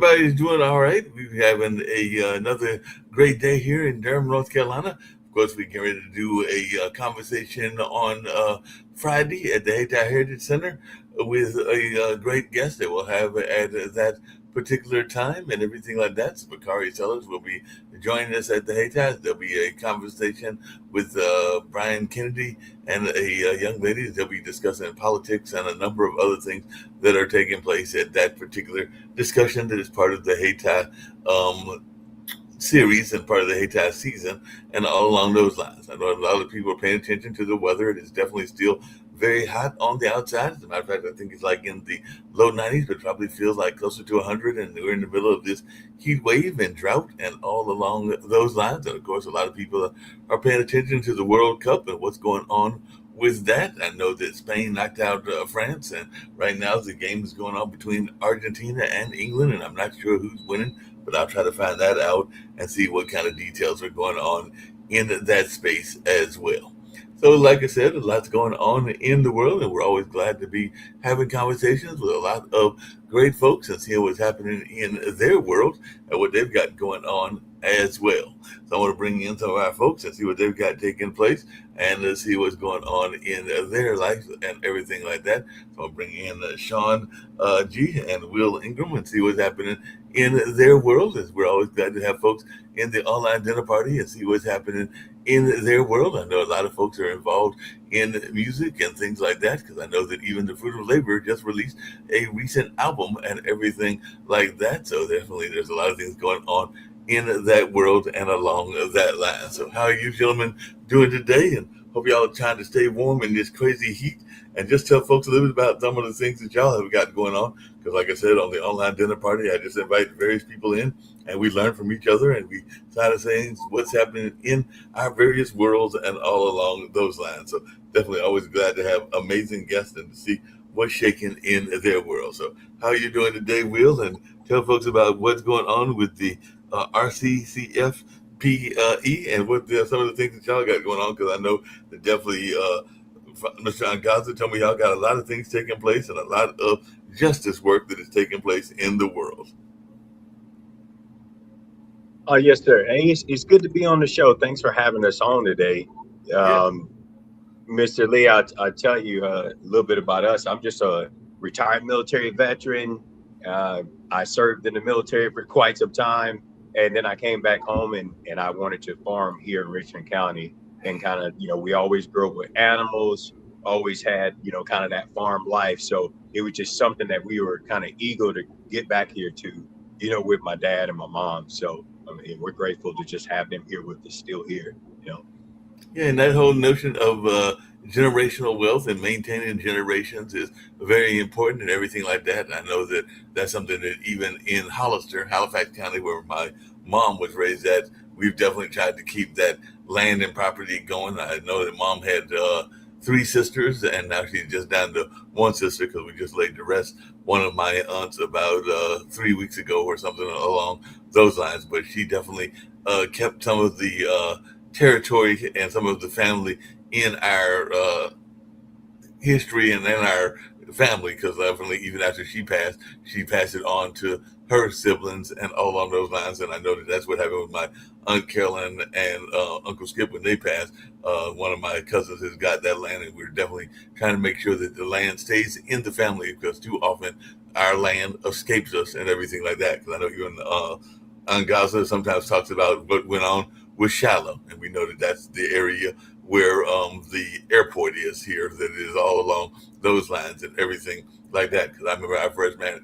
everybody's doing all right. We're having another great day here in Durham, North Carolina. Of course, we get ready to do a conversation on Friday at the Hayti Heritage Center with a great guest that we'll have at that particular time and everything like that. So Bakari Sellers will be joining us at the Hayti. There'll be a conversation with Brian Kennedy and a young lady. They'll be discussing politics and a number of other things that are taking place at that particular discussion that is part of the Hayti series and part of the Hayti season and all along those lines. I know a lot of people are paying attention to the weather. It is definitely still very hot on the outside. As a matter of fact, I think it's like in the low 90s, but probably feels like closer to 100. And we're in the middle of this heat wave and drought and all along those lines. And of course, a lot of people are paying attention to the World Cup and what's going on with that. I know that Spain knocked out France, and right now the game is going on between Argentina and England, and I'm not sure who's winning, but I'll try to find that out and see what kind of details are going on in that space as well. So, like I said, a lot's going on in the world, and we're always glad to be having conversations with a lot of great folks and seeing what's happening in their world and what they've got going on as well. So, I want to bring in some of our folks and see what they've got taking place and see what's going on in their life and everything like that. So, I'll bring in Sean G and Will Ingram and see what's happening in their world. As we're always glad to have folks in the online dinner party and see what's happening in their world. I know a lot of folks are involved in music and things like that because I know that even the Fruit of Labor just released a recent album and everything like that. So definitely there's a lot of things going on in that world and along that line. So how are you gentlemen doing today? And hope y'all are trying to stay warm in this crazy heat and just tell folks a little bit about some of the things that y'all have got going on. Because like I said, on the online dinner party, I just invited various people in and we learn from each other and we try to say what's happening in our various worlds and all along those lines. So definitely always glad to have amazing guests and to see what's shaking in their world. So how are you doing today, Will? And tell folks about what's going on with the RCCFPE and what some of the things that y'all got going on. Because I know that definitely Mr. Angaza told me y'all got a lot of things taking place and a lot of justice work that is taking place in the world. Oh, yes, sir. Hey, it's good to be on the show. Thanks for having us on today. Yeah. Mr. Lee, I'll tell you a little bit about us. I'm just a retired military veteran. I served in the military for quite some time, and then I came back home and I wanted to farm here in Richmond County. And kind of, we always grew up with animals, always had, kind of that farm life. So it was just something that we were kind of eager to get back here to, with my dad and my mom. So, I mean, we're grateful to just have them here with us, still here. Yeah, and that whole notion of generational wealth and maintaining generations is very important and everything like that. And I know that that's something that even in Hollister, Halifax County, where my mom was raised at, we've definitely tried to keep that land and property going. I know that mom had three sisters, and now she's just down to one sister because we just laid to rest one of my aunts about 3 weeks ago or something along those lines. But she definitely kept some of the territory and some of the family in our history and in our family because definitely even after she passed it on to her siblings and all along those lines. And I know that that's what happened with my Aunt Carolyn and Uncle Skip when they passed. One of my cousins has got that land, and we're definitely trying to make sure that the land stays in the family because too often our land escapes us and everything like that. Because I know even Angaza sometimes talks about what went on with Shiloh, and we know that that's the area where the airport is here, that is all along those lines and everything like that. Because I remember I first met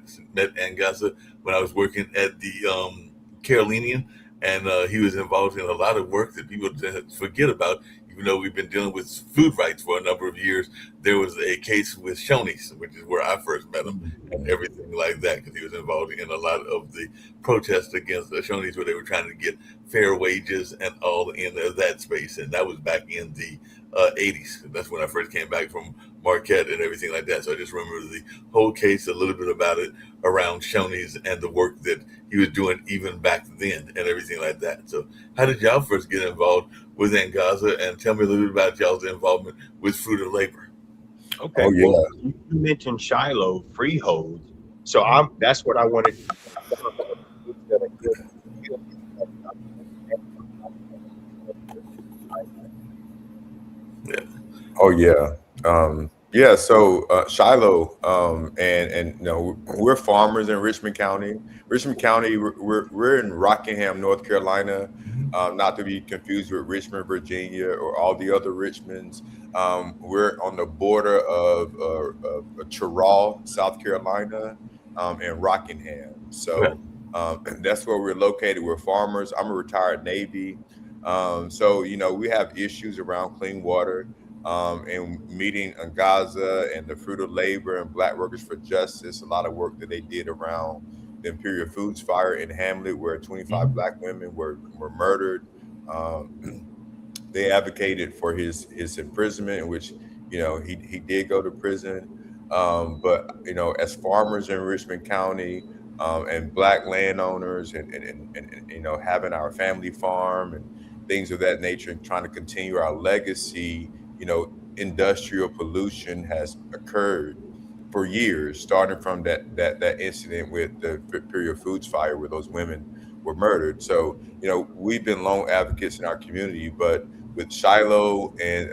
Angaza when I was working at the Carolinian, and he was involved in a lot of work that people forget about. Even though we've been dealing with food rights for a number of years, there was a case with Shoney's, which is where I first met him, and everything like that, because he was involved in a lot of the protests against the Shoney's, where they were trying to get fair wages and all in that space. And that was back in the 80s. That's when I first came back from Marquette and everything like that. So I just remember the whole case, a little bit about it around Shoney's and the work that he was doing even back then and everything like that. So how did y'all first get involved with Angaza? And tell me a little bit about y'all's involvement with Fruit of Labor. Okay, Oh well, yeah. you mentioned Shiloh Freehold. So that's what I wanted. Yeah. Oh yeah. Yeah, so Shiloh, and you know, we're farmers in Richmond County. Richmond County, we're in Rockingham, North Carolina, not to be confused with Richmond, Virginia, or all the other Richmonds. We're on the border of Cheraw, South Carolina, and Rockingham. Right. So that's where we're located. We're farmers. I'm a retired Navy. So you know, we have issues around clean water, and meeting Gaza and the Fruit of Labor and Black Workers for Justice, a lot of work that they did around the Imperial Foods fire in Hamlet, where 25 Black women were murdered. Um, they advocated for his imprisonment, in which, you know, he did go to prison. But you know, as farmers in Richmond County, and Black landowners, and you know, having our family farm and things of that nature, and trying to continue our legacy, you know, industrial pollution has occurred for years, starting from that incident with the Imperial Foods fire, where those women were murdered. So you know, we've been lone advocates in our community, but with Shiloh and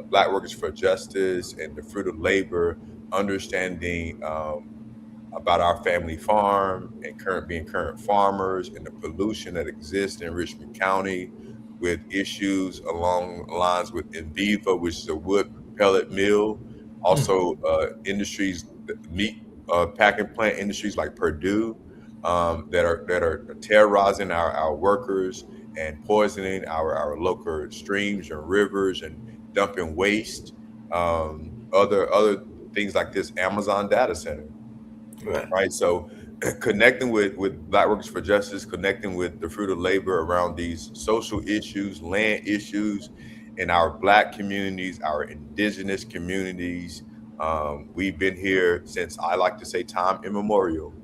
Black Workers for Justice and the Fruit of Labor, understanding about our family farm and being current farmers, and the pollution that exists in Richmond County, with issues along the lines with Enviva, which is a wood pellet mill, also industries, meat packing plant industries like Purdue, that are terrorizing our workers and poisoning our local streams and rivers, and dumping waste. Other things like this Amazon data center, Right. right? So connecting with Black Workers for Justice, connecting with the Fruit of Labor around these social issues, land issues in our Black communities, our indigenous communities. We've been here since, I like to say, time immemorial.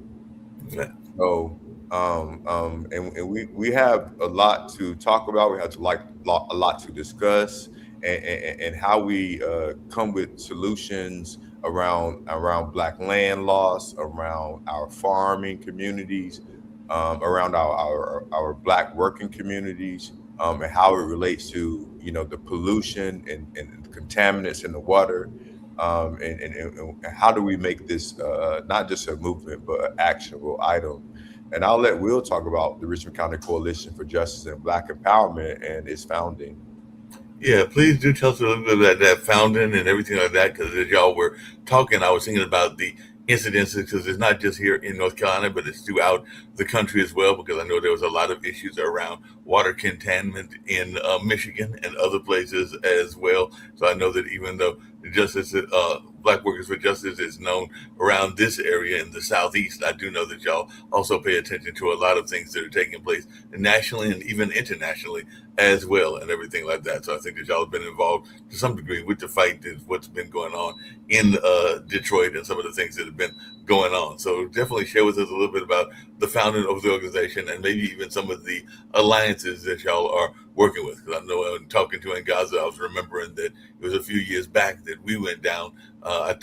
Right. So, and we have a lot to talk about. We have a lot to discuss, and how we come with solutions around Black land loss, around our farming communities, around our Black working communities, and how it relates to, you know, the pollution and the contaminants in the water. And how do we make this not just a movement, but an actionable item? And I'll let Will talk about the Richmond County Coalition for Justice and Black Empowerment and its founding. Yeah, please do tell us a little bit about that founding and everything like that. Because as y'all were talking, I was thinking about the incidences, because it's not just here in North Carolina, but it's throughout the country as well. Because I know there was a lot of issues around water contaminant in Michigan and other places as well. So I know that even though the Justice, Black Workers for Justice is known around this area in the Southeast, I do know that y'all also pay attention to a lot of things that are taking place nationally and even internationally as well, and everything like that. So I think that y'all have been involved to some degree with the fight, that what's been going on in Detroit, and some of the things that have been going on. So definitely share with us a little bit about the founding of the organization, and maybe even some of the alliances that y'all are working with. Because I know in talking to Ngaza, I was remembering that it was a few years back that we went down. I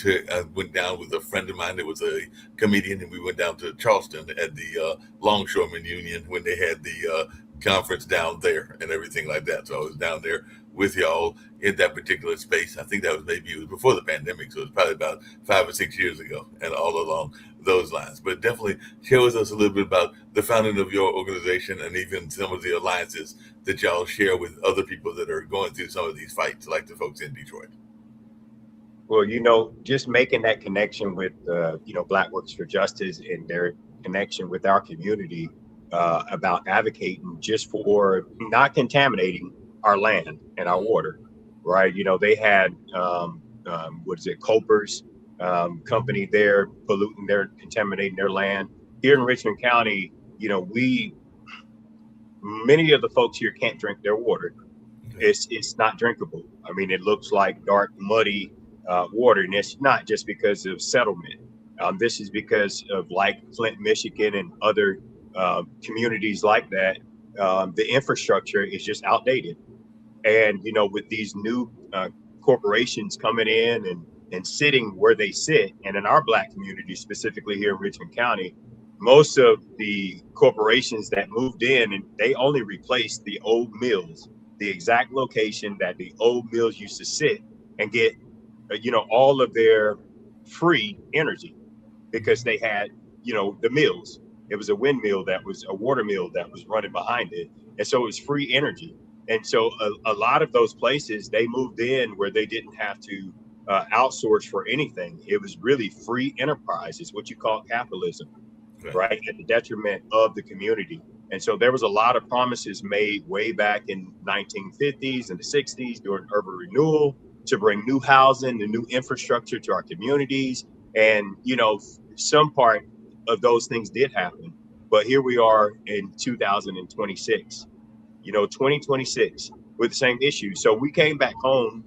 went down with a friend of mine that was a comedian, and we went down to Charleston at the Longshoremen Union when they had the conference down there and everything like that. So I was down there with y'all in that particular space. I think that was maybe, it was before the pandemic, so it was probably about 5 or 6 years ago, and all along those lines. But definitely share with us a little bit about the founding of your organization, and even some of the alliances that y'all share with other people that are going through some of these fights, like the folks in Detroit. Well, you know, just making that connection with, you know, Black Works for Justice and their connection with our community, about advocating just for not contaminating our land and our water, right? You know, they had, what is it, Copers company there polluting contaminating their land. Here in Richmond County, you know, many of the folks here can't drink their water. It's not drinkable. I mean, it looks like dark, muddy water, and it's not just because of settlement. This is because of, like, Flint, Michigan, and other communities like that. The infrastructure is just outdated, and you know, with these new corporations coming in and sitting where they sit. And in our Black community, specifically here in Richmond County, most of the corporations that moved in, and they only replaced the old mills, the exact location that the old mills used to sit and get, all of their free energy, because they had, the mills. It was a windmill that was a water mill that was running behind it. And so it was free energy. And so a lot of those places, they moved in where they didn't have to outsource for anything. It was really free enterprise. It's what you call capitalism, right? At the detriment of the community. And so there was a lot of promises made way back in 1950s and the 60s during urban renewal to bring new housing and new infrastructure to our communities. And, some part of those things did happen. But here we are in 2026, 2026 with the same issue. So we came back home,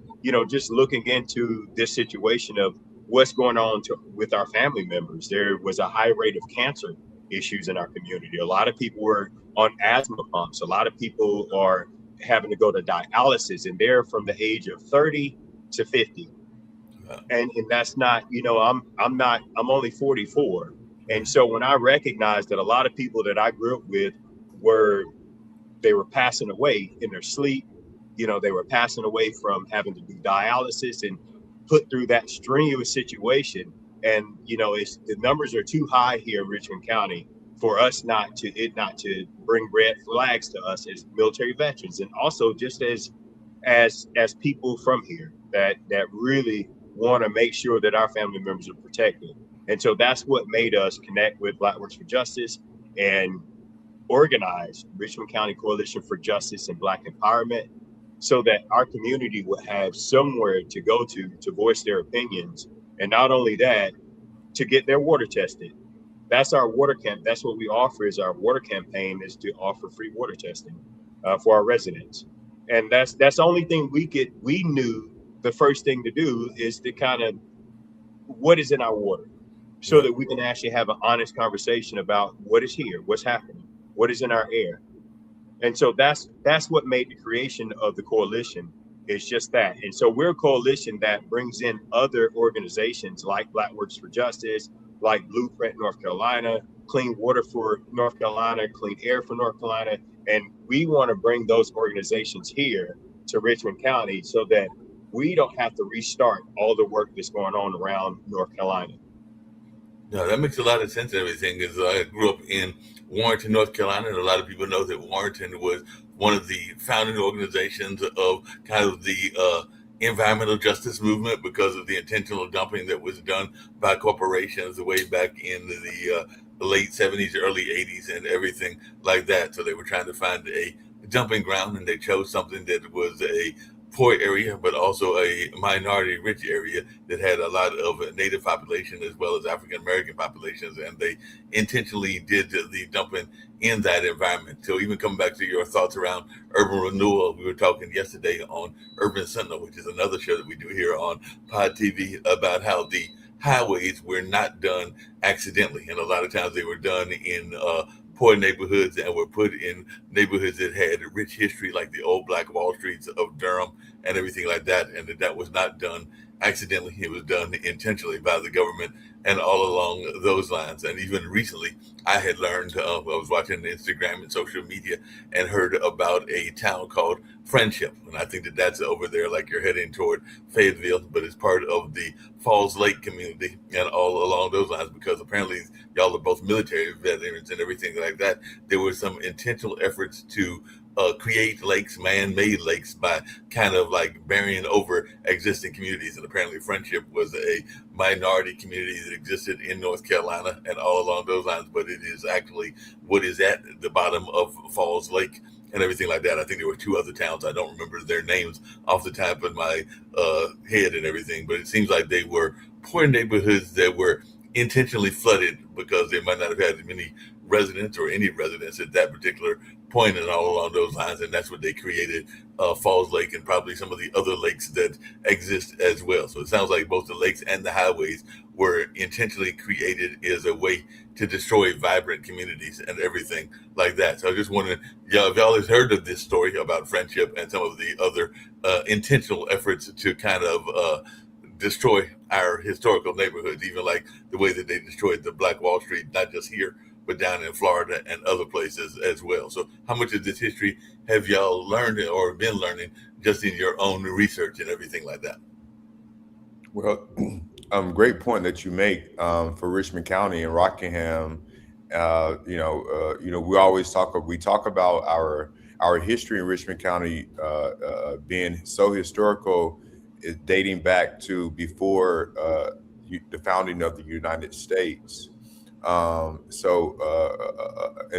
just looking into this situation of what's going on with our family members. There was a high rate of cancer issues in our community. A lot of people were on asthma pumps. A lot of people are having to go to dialysis, and they're from the age of 30 to 50. And that's not, I'm only 44. And so when I recognized that a lot of people that I grew up with they were passing away in their sleep, they were passing away from having to do dialysis and put through that strenuous situation. And, the numbers are too high here in Richmond County for us not to bring red flags to us as military veterans. And also just as people from here that really want to make sure that our family members are protected. And so that's what made us connect with Black Works for Justice and organize Richmond County Coalition for Justice and Black Empowerment, so that our community would have somewhere to go to voice their opinions. And not only that, to get their water tested. That's our water camp. That's what we offer is our water campaign, is to offer free water testing for our residents. And that's the only thing we knew the first thing to do is to kind of what is in our water, so that we can actually have an honest conversation about what is here, what's happening, what is in our air. And so that's what made the creation of the coalition, is just that. And so we're a coalition that brings in other organizations like Black Works for Justice, like Blueprint North Carolina, Clean Water for North Carolina, Clean Air for North Carolina. And we want to bring those organizations here to Richmond County so that we don't have to restart all the work that's going on around North Carolina. No, that makes a lot of sense and everything, because I grew up in Warrenton, North Carolina, and a lot of people know that Warrenton was one of the founding organizations of kind of the environmental justice movement, because of the intentional dumping that was done by corporations way back in the late 70s, early 80s, and everything like that. So they were trying to find a dumping ground, and they chose something that was a poor area, but also a minority rich area that had a lot of native population as well as African American populations, and they intentionally did the dumping in that environment. So even coming back to your thoughts around urban renewal, we were talking yesterday on Urban Sentinel, which is another show that we do here on Pod TV, about how the highways were not done accidentally, and a lot of times they were done in poor neighborhoods and were put in neighborhoods that had rich history, like the old Black Wall Streets of Durham and everything like that. And that was not done accidentally. It was done intentionally by the government and all along those lines. And even recently, I had learned, I was watching Instagram and social media and heard about a town called Friendship. And I think that that's over there, like you're heading toward Fayetteville, but it's part of the Falls Lake community and all along those lines, because apparently y'all are both military veterans and everything like that. There were some intentional efforts to create lakes, man-made lakes, by kind of like burying over existing communities. And apparently Friendship was a minority community that existed in North Carolina and all along those lines, but it is actually what is at the bottom of Falls Lake and everything like that. I think there were two other towns. I don't remember their names off the top of my head and everything, but it seems like they were poor neighborhoods that were intentionally flooded because they might not have had many residents or any residents at that particular point and all along those lines. And that's what they created Falls Lake and probably some of the other lakes that exist as well. So it sounds like both the lakes and the highways were intentionally created as a way to destroy vibrant communities and everything like that. So I just wondering, if y'all have heard of this story about Friendship and some of the other intentional efforts to kind of destroy our historical neighborhoods, even like the way that they destroyed the Black Wall Street, not just here, but down in Florida and other places as well. So, how much of this history have y'all learned or been learning just in your own research and everything like that? Well, great point that you make for Richmond County and Rockingham. We always talk about our history in Richmond County being so historical, dating back to before the founding of the United States. And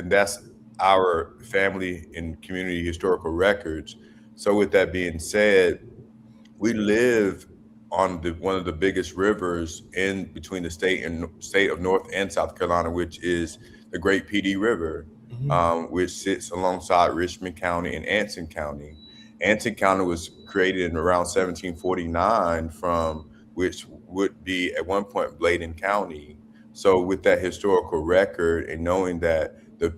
that's our family and community historical records. So, with that being said, we live on one of the biggest rivers in between the state of North and South Carolina, which is the Great PD River, which sits alongside Richmond County and Anson County. Anson County was created in around 1749 from which would be at one point Bladen County. So with that historical record and knowing that the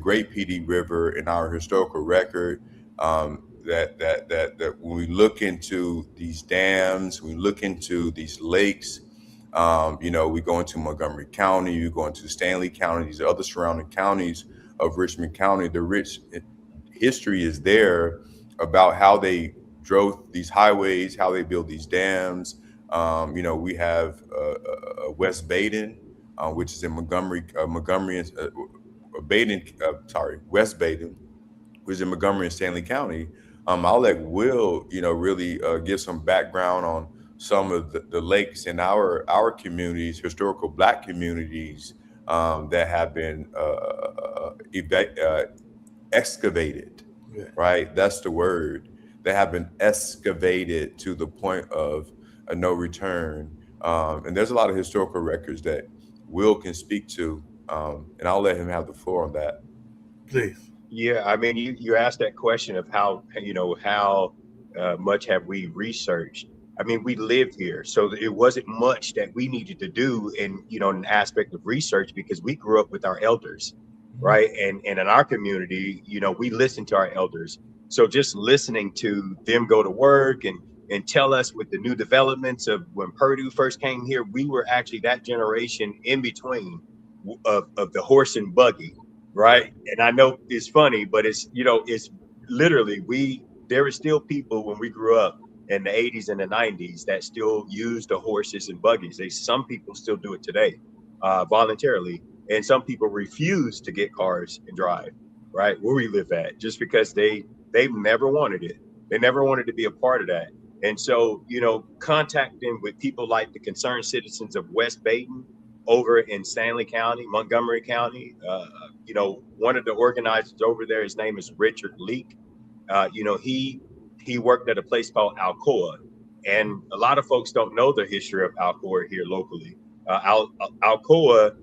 Great PD River in our historical record, that when we look into these dams, we look into these lakes, we go into Montgomery County, you go into Stanley County, these other surrounding counties of Richmond County, the rich history is there about how they drove these highways, how they built these dams. We have West Baden, which is in West Baden, which is in Montgomery and Stanley County. I'll let Will, really give some background on some of the lakes in our communities, historical Black communities that have been excavated, right? That's the word. They have been excavated to the point of a no return. And there's a lot of historical records that Will can speak to, and I'll let him have the floor on that. Please. Yeah, I mean, you asked that question of how much have we researched. I mean, we live here, so it wasn't much that we needed to do in an aspect of research because we grew up with our elders, right? And in our community, we listen to our elders. So just listening to them go to work and tell us with the new developments of when Purdue first came here, we were actually that generation in between of the horse and buggy. Right. And I know it's funny, but it's literally there were still people when we grew up in the 80s and the 90s that still use the horses and buggies. Some people still do it today voluntarily. And some people refuse to get cars and drive right where we live at just because they've never wanted it. They never wanted to be a part of that. And so, contacting with people like the concerned citizens of West Baden over in Stanley County, Montgomery County, one of the organizers over there, his name is Richard Leak. He worked at a place called Alcoa, and a lot of folks don't know the history of Alcoa here locally. Alcoa,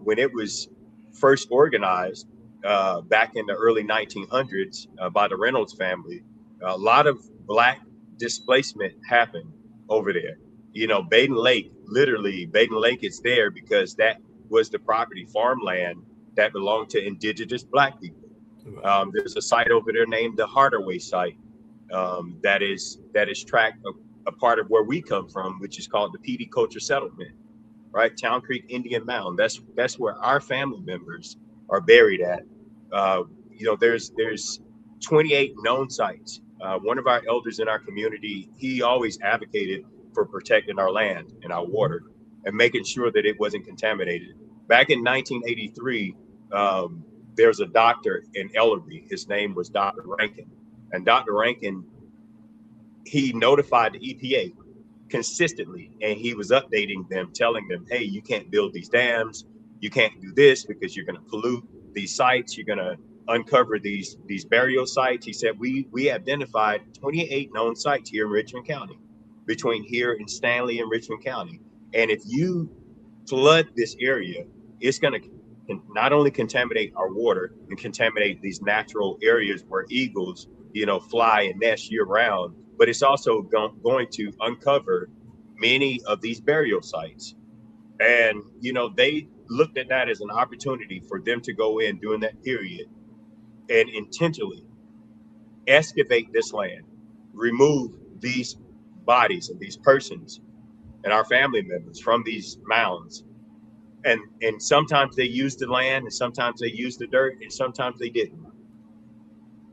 when it was first organized back in the early 1900s by the Reynolds family, a lot of Black displacement happened over there. Baden Lake is there because that was the property farmland that belonged to indigenous Black people. There's a site over there named the Hardaway site that is tracked a part of where we come from, which is called the PD Culture Settlement, right? Town Creek Indian Mound. That's where our family members are buried at. There's 28 known sites. One of our elders in our community, he always advocated for protecting our land and our water and making sure that it wasn't contaminated. Back in 1983, there's a doctor in Ellerby. His name was Dr. Rankin. And Dr. Rankin, he notified the EPA consistently, and he was updating them, telling them, hey, you can't build these dams. You can't do this because you're going to pollute these sites. You're going to uncover these burial sites. He said, we identified 28 known sites here in Richmond County, between here and Stanley and Richmond County. And if you flood this area, it's going to not only contaminate our water and contaminate these natural areas where eagles, fly and nest year round, but it's also going to uncover many of these burial sites. And, they looked at that as an opportunity for them to go in during that period and intentionally excavate this land, remove these bodies of these persons and our family members from these mounds. And sometimes they used the land, and sometimes they used the dirt, and sometimes they didn't.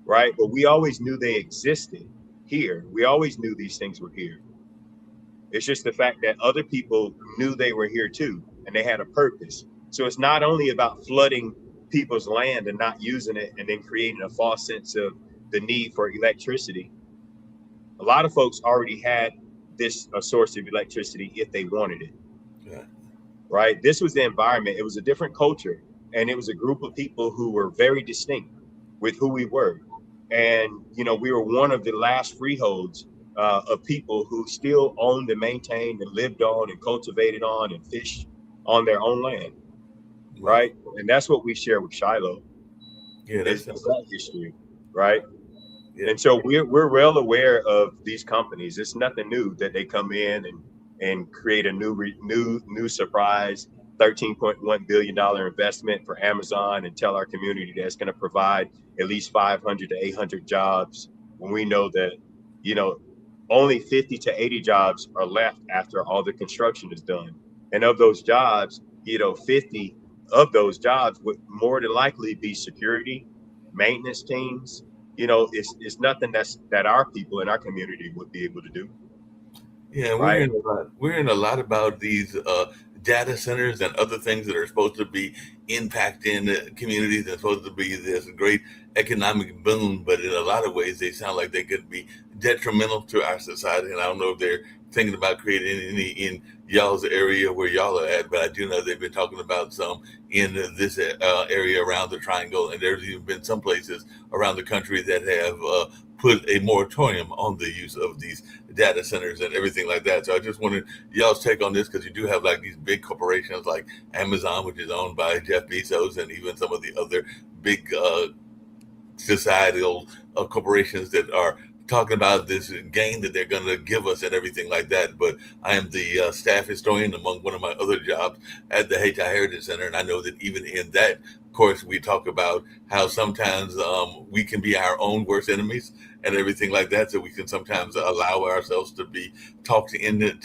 Right? But we always knew they existed here. We always knew these things were here. It's just the fact that other people knew they were here too, and they had a purpose. So it's not only about flooding people's land and not using it and then creating a false sense of the need for electricity. A lot of folks already had a source of electricity if they wanted it. Yeah. Right? This was the environment. It was a different culture, and it was a group of people who were very distinct with who we were. And, we were one of the last freeholds of people who still owned and maintained and lived on and cultivated on and fished on their own land. Right? And that's what we share with Shiloh. Yeah, that's that history. Right? Yeah. And so we're well aware of these companies. It's nothing new that they come in and create a new surprise $13.1 billion investment for Amazon and tell our community that's going to provide at least 500 to 800 jobs, when we know that, only 50 to 80 jobs are left after all the construction is done. And of those jobs, 50 of those jobs would more than likely be security, maintenance teams. It's nothing that our people in our community would be able to do. Yeah, right? we're in a lot about these data centers and other things that are supposed to be impacting communities and supposed to be this great economic boom, but in a lot of ways they sound like they could be detrimental to our society. And I don't know if they're thinking about creating any in y'all's area where y'all are at, but I do know they've been talking about some in this area around the triangle, and there's even been some places around the country that have put a moratorium on the use of these data centers and everything like that. So I just wanted y'all's take on this, because you do have like these big corporations like Amazon, which is owned by Jeff Bezos, and even some of the other big societal corporations that are talking about this gain that they're going to give us and everything like that. But I am the staff historian among one of my other jobs at the Hayti Heritage Center, and I know that even in that course we talk about how sometimes we can be our own worst enemies and everything like that. So we can sometimes allow ourselves to be talked into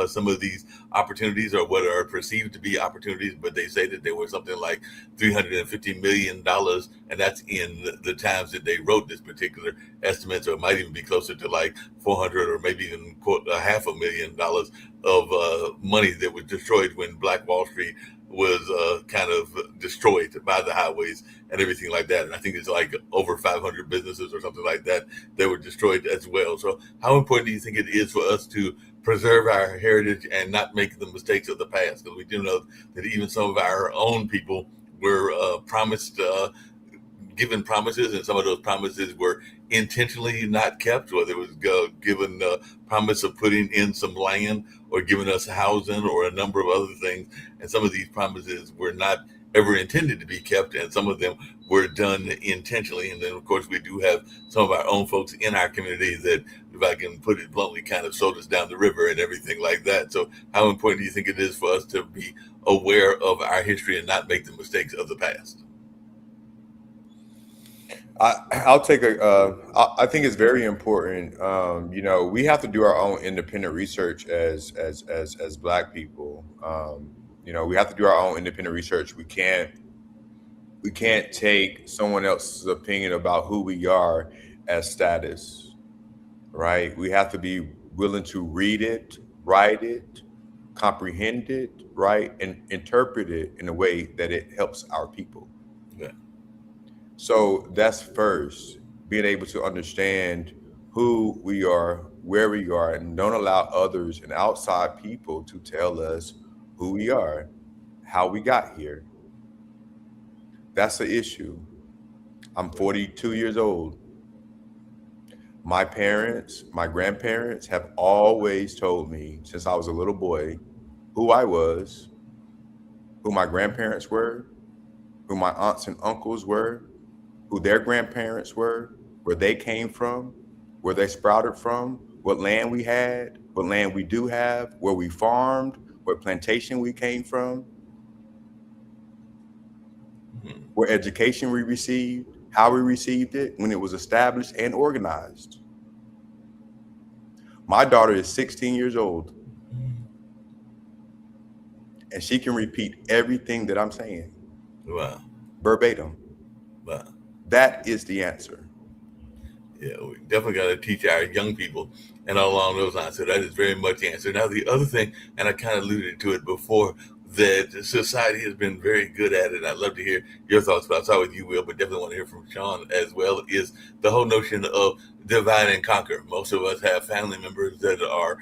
some of these opportunities, or what are perceived to be opportunities, but they say that there was something like $350 million, and that's in the times that they wrote this particular estimate. So it might even be closer to like 400 or maybe even $500,000 of money that was destroyed when Black Wall Street was kind of destroyed by the highways and everything like that. And I think it's like over 500 businesses or something like that that were destroyed as well. So how important do you think it is for us to preserve our heritage and not make the mistakes of the past? Because we do know that even some of our own people were given promises, and some of those promises were intentionally not kept, whether it was given the promise of putting in some land or giving us housing or a number of other things. And some of these promises were not ever intended to be kept, and some of them were done intentionally. And then, of course, we do have some of our own folks in our community that, if I can put it bluntly, kind of sold us down the river and everything like that. So how important do you think it is for us to be aware of our history and not make the mistakes of the past? I'll take I think it's very important. We have to do our own independent research as Black people. We have to do our own independent research. We can't take someone else's opinion about who we are as status, right? We have to be willing to read it, write it, comprehend it, right, and interpret it in a way that it helps our people. Yeah. So that's first, being able to understand who we are, where we are, and don't allow others and outside people to tell us who we are, how we got here. That's the issue. I'm 42 years old. My parents, my grandparents have always told me since I was a little boy who I was, who my grandparents were, who my aunts and uncles were, who their grandparents were, where they came from, where they sprouted from, what land we had, what land we do have, where we farmed, what plantation we came from, what education we received, how we received it, when it was established and organized. My daughter is 16 years old, and she can repeat everything that I'm saying Wow. verbatim. Wow. That is the answer. Yeah, we definitely got to teach our young people and all along those lines. So that is very much the answer. Now, the other thing, and I kind of alluded to it before, that society has been very good at it. I'd love to hear your thoughts, but I'll start with you, Will, but definitely want to hear from Sean as well, is the whole notion of divide and conquer. Most of us have family members that are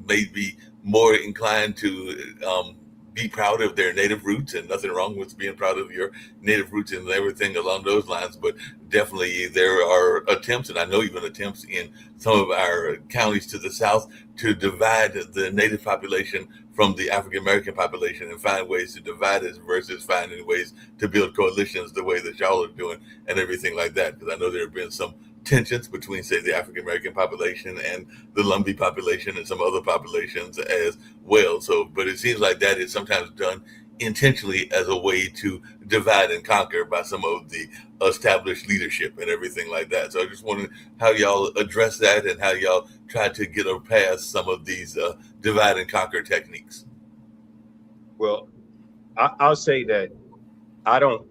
maybe more inclined to be proud of their native roots, and nothing wrong with being proud of your native roots and everything along those lines. But definitely there are attempts, and I know even attempts in some of our counties to the south, to divide the native population from the African American population and find ways to divide it versus finding ways to build coalitions the way that y'all are doing and everything like that. Because I know there have been some tensions between, say, the African American population and the Lumbee population and some other populations as well. So, but it seems like that is sometimes done intentionally as a way to divide and conquer by some of the established leadership and everything like that. So I just wondered how y'all address that and how y'all try to get past some of these divide and conquer techniques. Well, I'll say that I don't,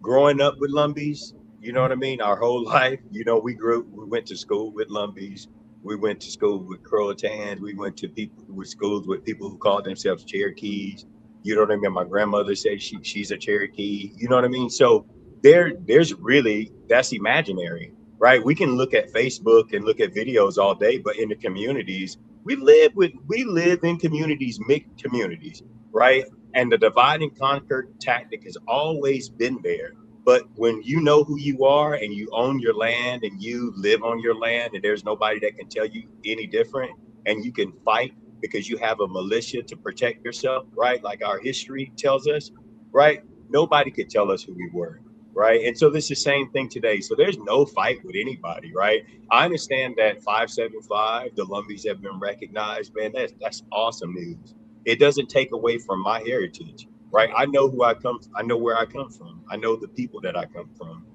growing up with Lumbees, you know what I mean? Our whole life, we went to school with Lumbees. We went to school with Croatans. We went to schools with people who called themselves Cherokees. You know what I mean? My grandmother said she's a Cherokee. You know what I mean? So there's really, that's imaginary, right? We can look at Facebook and look at videos all day, but in the communities, we live in communities, mixed communities, right? And the divide and conquer tactic has always been there. But when you know who you are and you own your land and you live on your land and there's nobody that can tell you any different, and you can fight because you have a militia to protect yourself, right? Like our history tells us, right? Nobody could tell us who we were, right? And so this is the same thing today. So there's no fight with anybody, right? I understand that 575, the Lumbees have been recognized, man. That's awesome news. It doesn't take away from my heritage, right? I know who I come from. I know where I come from. I know the people that I come from.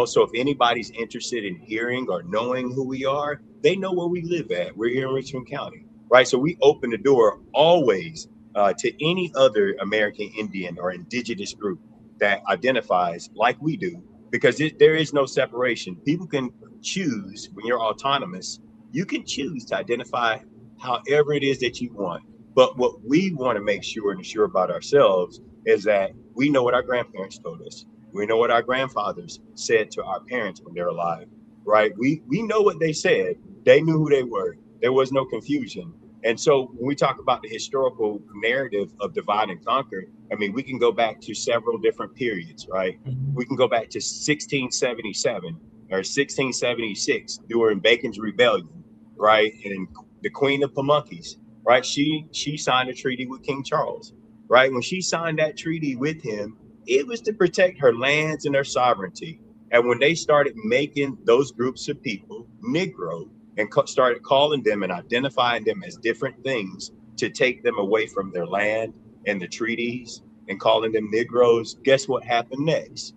So if anybody's interested in hearing or knowing who we are, they know where we live at. We're here in Richmond County, right? So we open the door always to any other American Indian or indigenous group that identifies like we do, because there is no separation. People can choose, when you're autonomous, you can choose to identify however it is that you want. But what we want to make sure and assure about ourselves is that we know what our grandparents told us. We know what our grandfathers said to our parents when they're alive, right? We know what they said. They knew who they were. There was no confusion. And so when we talk about the historical narrative of divide and conquer, I mean, we can go back to several different periods, right? We can go back to 1677 or 1676 during Bacon's Rebellion, right? And the Queen of Pamunkeys, right? She signed a treaty with King Charles, right? When she signed that treaty with him, it was to protect her lands and her sovereignty. And when they started making those groups of people Negro and started calling them and identifying them as different things to take them away from their land and the treaties and calling them Negroes, guess what happened next?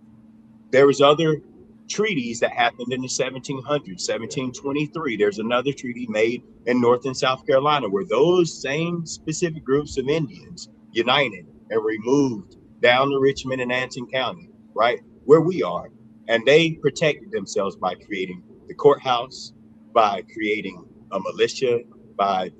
There was other treaties that happened in the 1700s, 1723. There's another treaty made in North and South Carolina where those same specific groups of Indians united and removed down to Richmond and Anson County, right, where we are. And they protected themselves by creating the courthouse, by creating a militia, by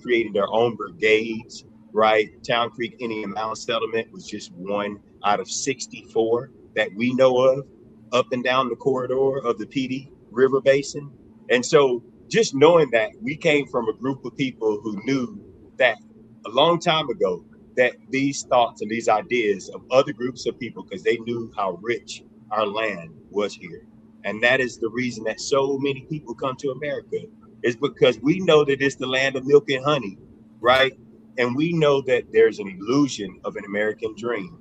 creating their own brigades, right? Town Creek Indian Mound Settlement was just one out of 64 that we know of up and down the corridor of the PD River Basin. And so just knowing that we came from a group of people who knew that a long time ago, that these thoughts and these ideas of other groups of people, because they knew how rich our land was here. And that is the reason that so many people come to America, is because we know that it's the land of milk and honey, right? And we know that there's an illusion of an American dream.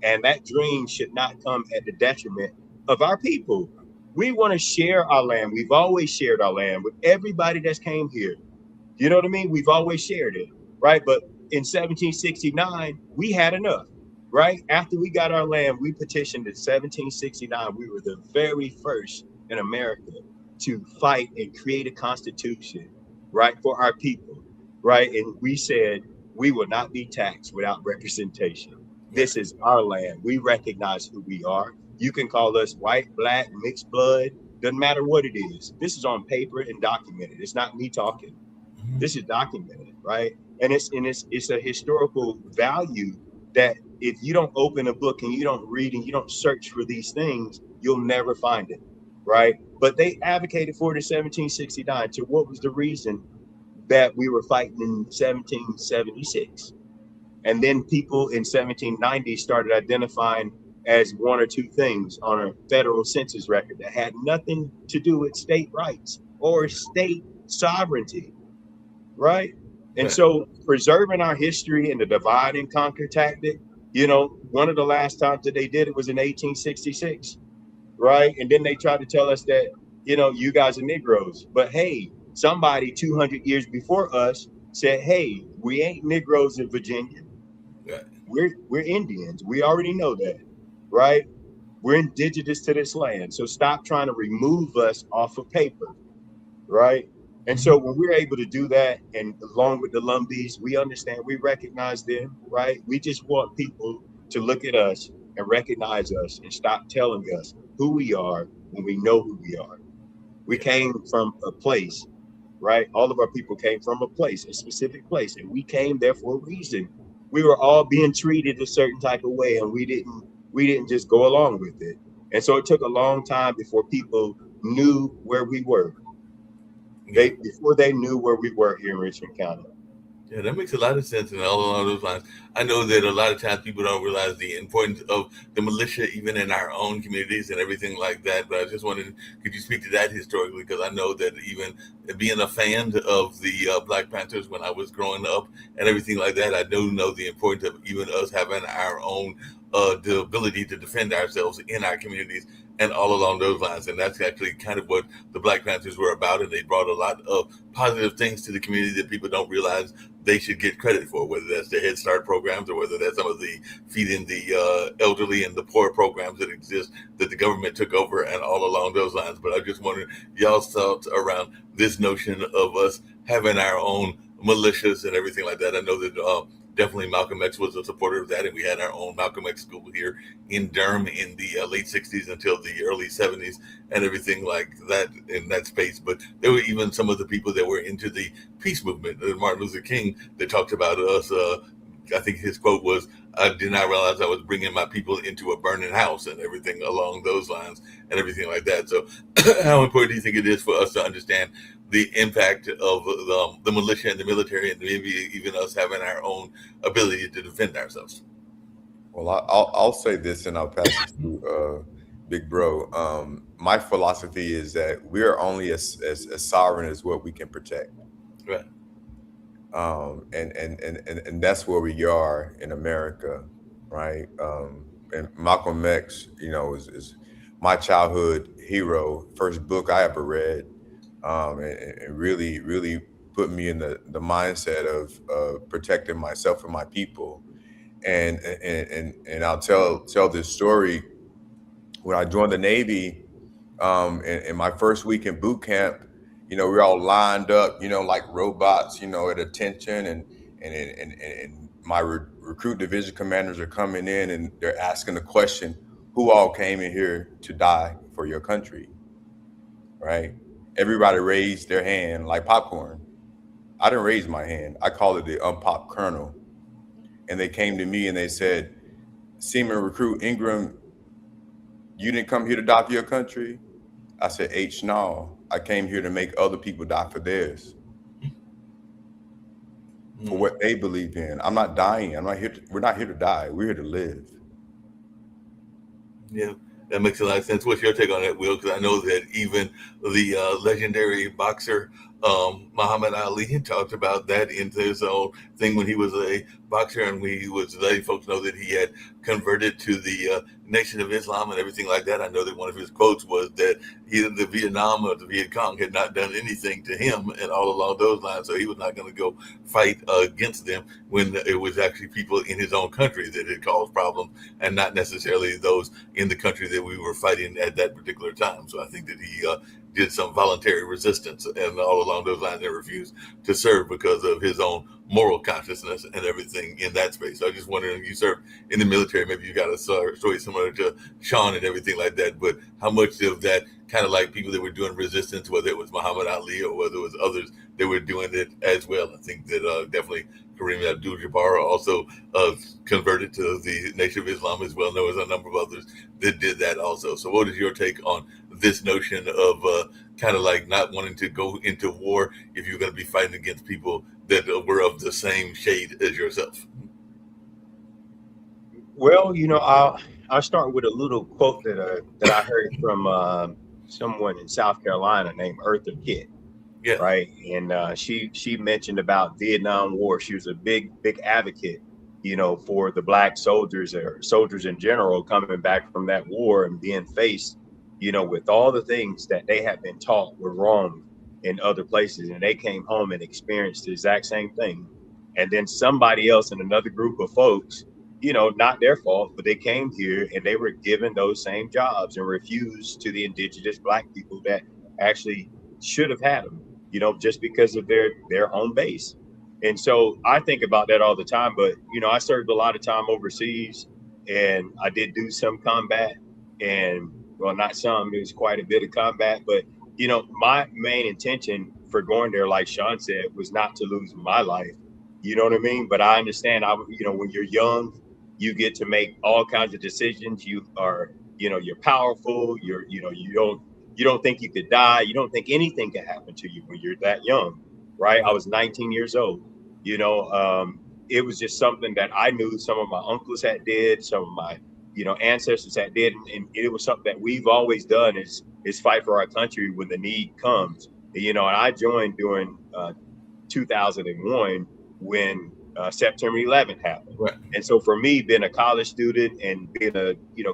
And that dream should not come at the detriment of our people. We want to share our land. We've always shared our land with everybody that's came here. You know what I mean? We've always shared it, right? But in 1769, we had enough, right? After we got our land, we petitioned in 1769. We were the very first in America to fight and create a constitution right, for our people, right? And we said we will not be taxed without representation. Right. This is our land. We recognize who we are. You can call us white, black, mixed blood, doesn't matter what it is. This is on paper and documented. It's not me talking. Mhm. This is documented, right? And it's a historical value that if you don't open a book and you don't read and you don't search for these things, you'll never find it, right? But they advocated for it in 1769. So what was the reason that we were fighting in 1776? And then people in 1790 started identifying as one or two things on a federal census record that had nothing to do with state rights or state sovereignty, right? And Right. so preserving our history and the divide and conquer tactic, one of the last times that they did it was in 1866, right? And then they tried to tell us that, you guys are Negroes. But hey, somebody 200 years before us said, hey, we ain't Negroes in Virginia. Right. We're Indians. We already know that, right? We're indigenous to this land. So stop trying to remove us off of paper, right? And so when we're able to do that, and along with the Lumbees, we understand, we recognize them, right? We just want people to look at us and recognize us and stop telling us who we are when we know who we are. We came from a place, right? All of our people came from a place, a specific place, and we came there for a reason. We were all being treated a certain type of way, and we didn't just go along with it. And so it took a long time before people knew where we were. Yeah. Before they knew where we were here in Richmond County. Yeah, that makes a lot of sense, and all along those lines, I know that a lot of times people don't realize the importance of the militia, even in our own communities and everything like that. But I just wanted, could you speak to that historically? Because I know that even being a fan of the Black Panthers when I was growing up and everything like that, I do know the importance of even us having our own the ability to defend ourselves in our communities and all along those lines. And that's actually kind of what the Black Panthers were about, and they brought a lot of positive things to the community that people don't realize they should get credit for, whether that's the Head Start programs or whether that's some of the feeding the elderly and the poor programs that exist that the government took over and all along those lines. But I just wondered y'all's thoughts around this notion of us having our own militias and everything like that. I know that definitely Malcolm X was a supporter of that, and we had our own Malcolm X school here in Durham in the late 60s until the early 70s and everything like that in that space. But there were even some of the people that were into the peace movement, Martin Luther King, that talked about us. I think his quote was, I did not realize I was bringing my people into a burning house and everything along those lines and everything like that. So how important do you think it is for us to understand the impact of the militia and the military, and maybe even us having our own ability to defend ourselves? Well, I'll say this, and I'll pass it to Big Bro. My philosophy is that we are only as sovereign as what we can protect. Right. And that's where we are in America, right? And Malcolm X, is my childhood hero. First book I ever read, and really, really put me in the mindset of protecting myself and my people. And I'll tell this story. When I joined the Navy, in my first week in boot camp, we're all lined up, like robots, at attention, and my recruit division commanders are coming in and they're asking the question, who all came in here to die for your country, right? Everybody raised their hand like popcorn. I didn't raise my hand. I called it the unpopped kernel. And they came to me and they said, Seaman Recruit Ingram, you didn't come here to die for your country? I said, no, I came here to make other people die for theirs, for what they believe in. I'm not dying. We're not here to die. We're here to live. Yeah, that makes a lot of sense. What's your take on that, Will? Because I know that even the legendary boxer Muhammad Ali talked about that in his own thing when he was a boxer, and he was letting folks know that he had converted to the Nation of Islam and everything like that. I know that one of his quotes was that either the Vietnam or the Viet Cong had not done anything to him, and all along those lines, so he was not going to go fight against them when it was actually people in his own country that had caused problems, and not necessarily those in the country that we were fighting at that particular time. So I think that he did some voluntary resistance and all along those lines and refused to serve because of his own moral consciousness and everything in that space. So I just wondering, you served in the military, maybe you got a story similar to Sean and everything like that, but how much of that kind of like people that were doing resistance, whether it was Muhammad Ali or whether it was others that were doing it as well? I think that definitely Kareem Abdul-Jabbar also converted to the Nation of Islam as well. There was a number of others that did that also. So what is your take on this notion of kind of like not wanting to go into war if you're going to be fighting against people that were of the same shade as yourself? Well, I'll start with a little quote that I heard from someone in South Carolina named Eartha Kitt. Yeah. Right. And she mentioned about Vietnam War. She was a big advocate, for the Black soldiers or soldiers in general coming back from that war and being faced, with all the things that they had been taught were wrong in other places. And they came home and experienced the exact same thing. And then somebody else in another group of folks, not their fault, but they came here and they were given those same jobs and refused to the indigenous Black people that actually should have had them, just because of their home base. And so I think about that all the time. But I served a lot of time overseas, and I did do some combat, and well, not some, it was quite a bit of combat. But my main intention for going there, like Sean said, was not to lose my life. You know what I mean? But I understand, when you're young, you get to make all kinds of decisions. You are, you're powerful. You don't think you could die. You don't think anything can happen to you when you're that young, right? I was 19 years old. It was just something that I knew some of my uncles had did, some of my, ancestors had did, and it was something that we've always done is fight for our country when the need comes. And I joined during 2001 when September 11th happened. Right. And so for me, being a college student and being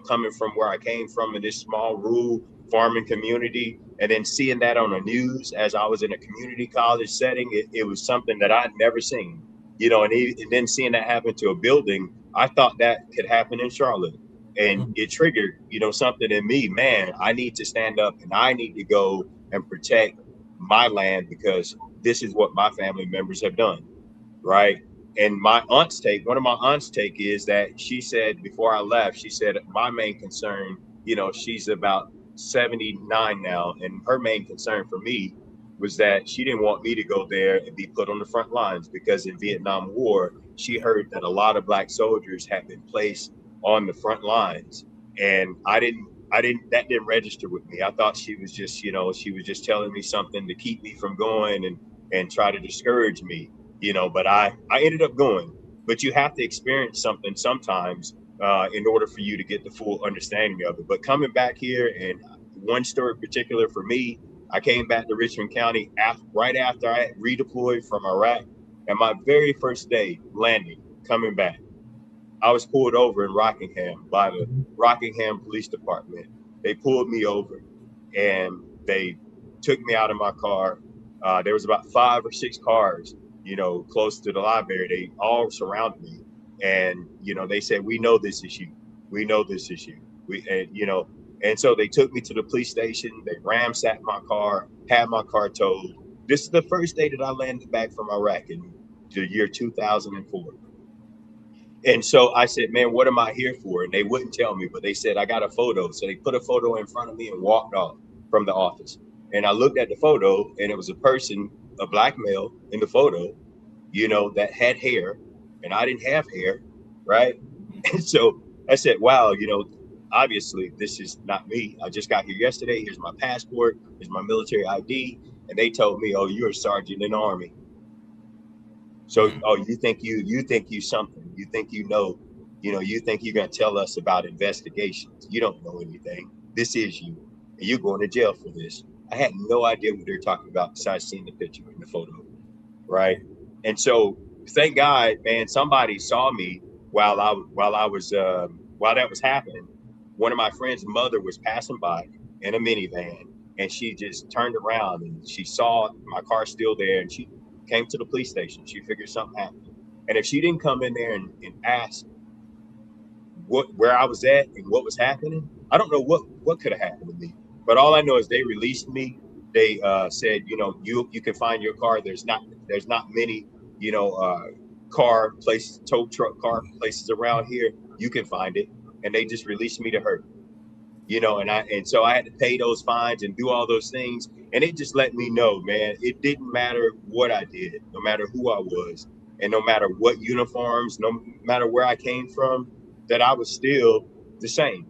coming from where I came from in this small rural farming community, and then seeing that on the news as I was in a community college setting, it was something that I'd never seen, and then seeing that happen to a building, I thought that could happen in Charlotte. And it triggered, something in me, man, I need to stand up and I need to go and protect my land because this is what my family members have done. Right. And one of my aunt's take is that she said before I left, she said, my main concern, she's about 79 now. And her main concern for me was that she didn't want me to go there and be put on the front lines because in Vietnam War, she heard that a lot of Black soldiers had been placed on the front lines. And that didn't register with me. I thought she was just, she was just telling me something to keep me from going and try to discourage me, but I ended up going. But you have to experience something sometimes in order for you to get the full understanding of it. But coming back here, and one story in particular for me, I came back to Richmond County right after I redeployed from Iraq. And my very first day landing, coming back, I was pulled over in Rockingham by the Rockingham Police Department. They pulled me over and they took me out of my car. There was about 5 or 6 cars, close to the library. They all surrounded me. And, they said, we know this issue. We know this issue. And so they took me to the police station. They ransacked my car, had my car towed. This is the first day that I landed back from Iraq in the year 2004. And so I said, man, what am I here for? And they wouldn't tell me, but they said, I got a photo. So they put a photo in front of me and walked off from the office. And I looked at the photo and it was a person, a Black male in the photo, that had hair, and I didn't have hair, right? And so I said, wow, obviously this is not me. I just got here yesterday. Here's my passport. Here's my military ID. And they told me, oh, you're a sergeant in the Army. So, oh, you think you something, you think you think you're going to tell us about investigations. You don't know anything. This is you. And you're going to jail for this. I had no idea what they're talking about besides seeing the picture in the photo. Right. And so thank God, man, somebody saw me while that was happening. One of my friend's mother was passing by in a minivan, and she just turned around and she saw my car still there, and she came to the police station. She figured something happened. And if she didn't come in there and ask where I was at and what was happening, I don't know what could have happened to me. But all I know is they released me they said, you can find your car. There's not many, car places, tow truck car places around here. You can find it. And they just released me to her, and so I had to pay those fines and do all those things. And it just let me know, man, it didn't matter what I did, no matter who I was, and no matter what uniforms, no matter where I came from, that I was still the same,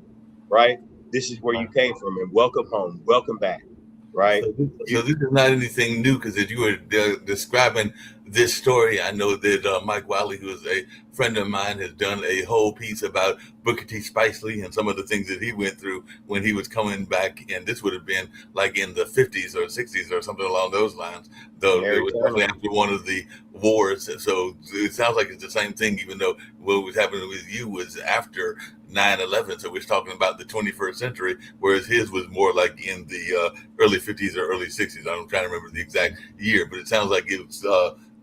right? This is where you came from, and welcome home, welcome back, right? So this is not anything new, because as you were describing this story, I know that Mike Wiley, who is a friend of mine, has done a whole piece about Booker T. Spicely and some of the things that he went through when he was coming back. And this would have been like in the 50s or 60s or something along those lines, though it was definitely after one of the wars. So it sounds like it's the same thing, even though what was happening with you was after 9/11. So we're talking about the 21st century, whereas his was more like in the early 50s or early 60s. I'm trying to remember the exact year, but it sounds like it's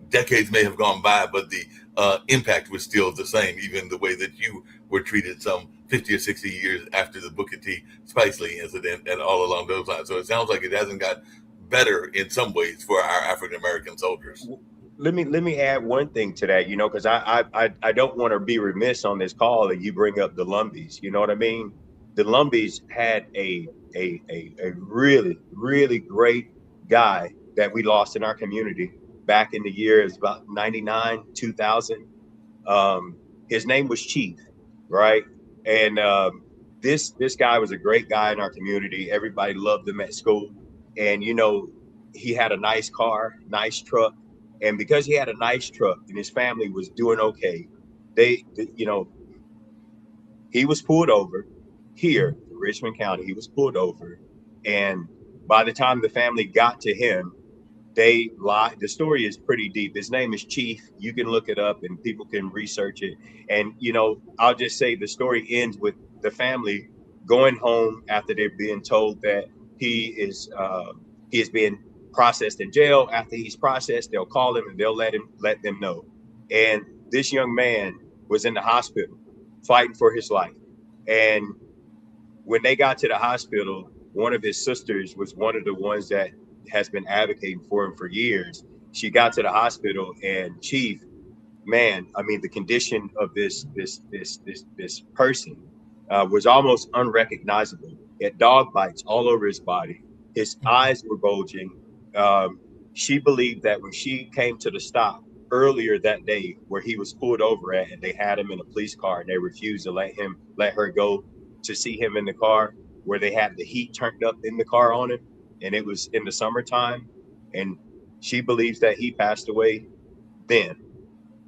decades may have gone by, but the impact was still the same, even the way that you were treated some 50 or 60 years after the Booker T. Spicely incident and all along those lines. So it sounds like it hasn't got better in some ways for our African American soldiers. Let me add one thing to that, because I don't want to be remiss on this call that you bring up the Lumbees. You know what I mean? The Lumbees had a really, really great guy that we lost in our community back in the years about 99, 2000. His name was Chief, right? And this guy was a great guy in our community. Everybody loved him at school. And, he had a nice car, nice truck. And because he had a nice truck and his family was doing okay, he was pulled over here in Richmond County. He was pulled over. And by the time the family got to him, they lied. The story is pretty deep. His name is Chief. You can look it up and people can research it. And, I'll just say the story ends with the family going home after they're being told that he is being processed in jail. After he's processed, they'll call him and they'll let them know. And this young man was in the hospital fighting for his life. And when they got to the hospital, one of his sisters was one of the ones that has been advocating for him for years. She got to the hospital, and Chief, man, I mean, the condition of this person was almost unrecognizable. He had dog bites all over his body. His eyes were bulging. She believed that when she came to the stop earlier that day where he was pulled over at, and they had him in a police car, and they refused to let her go to see him in the car, where they had the heat turned up in the car on him, and it was in the summertime, and she believes that he passed away then.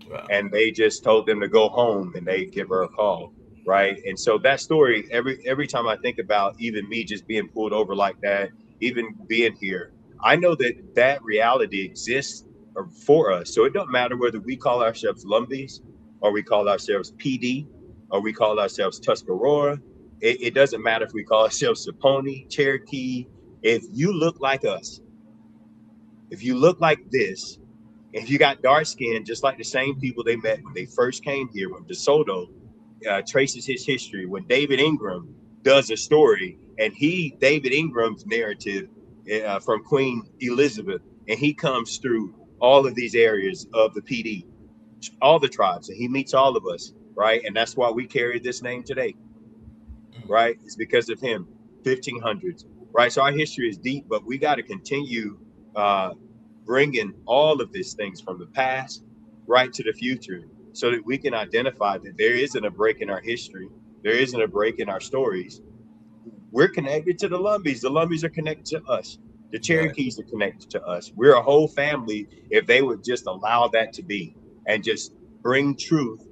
Wow. And they just told them to go home, and they give her a call, right? And so that story, every time I think about even me just being pulled over like that, even being here, I know that reality exists for us. So it don't matter whether we call ourselves Lumbees, or we call ourselves PD, or we call ourselves Tuscarora. It doesn't matter if we call ourselves Saponi, Cherokee. If you look like us, if you look like this, if you got dark skin, just like the same people they met when they first came here, when DeSoto traces his history, when David Ingram does a story, and David Ingram's narrative from Queen Elizabeth, and he comes through all of these areas of the PD, all the tribes, and he meets all of us, right? And that's why we carry this name today, right? It's because of him, 1500s, right? So our history is deep, but we got to continue bringing all of these things from the past right to the future, so that we can identify that there isn't a break in our history. There isn't a break in our stories. We're connected to the Lumbees. The Lumbees are connected to us. The Cherokees are connected to us. We're a whole family if they would just allow that to be, and just bring truth,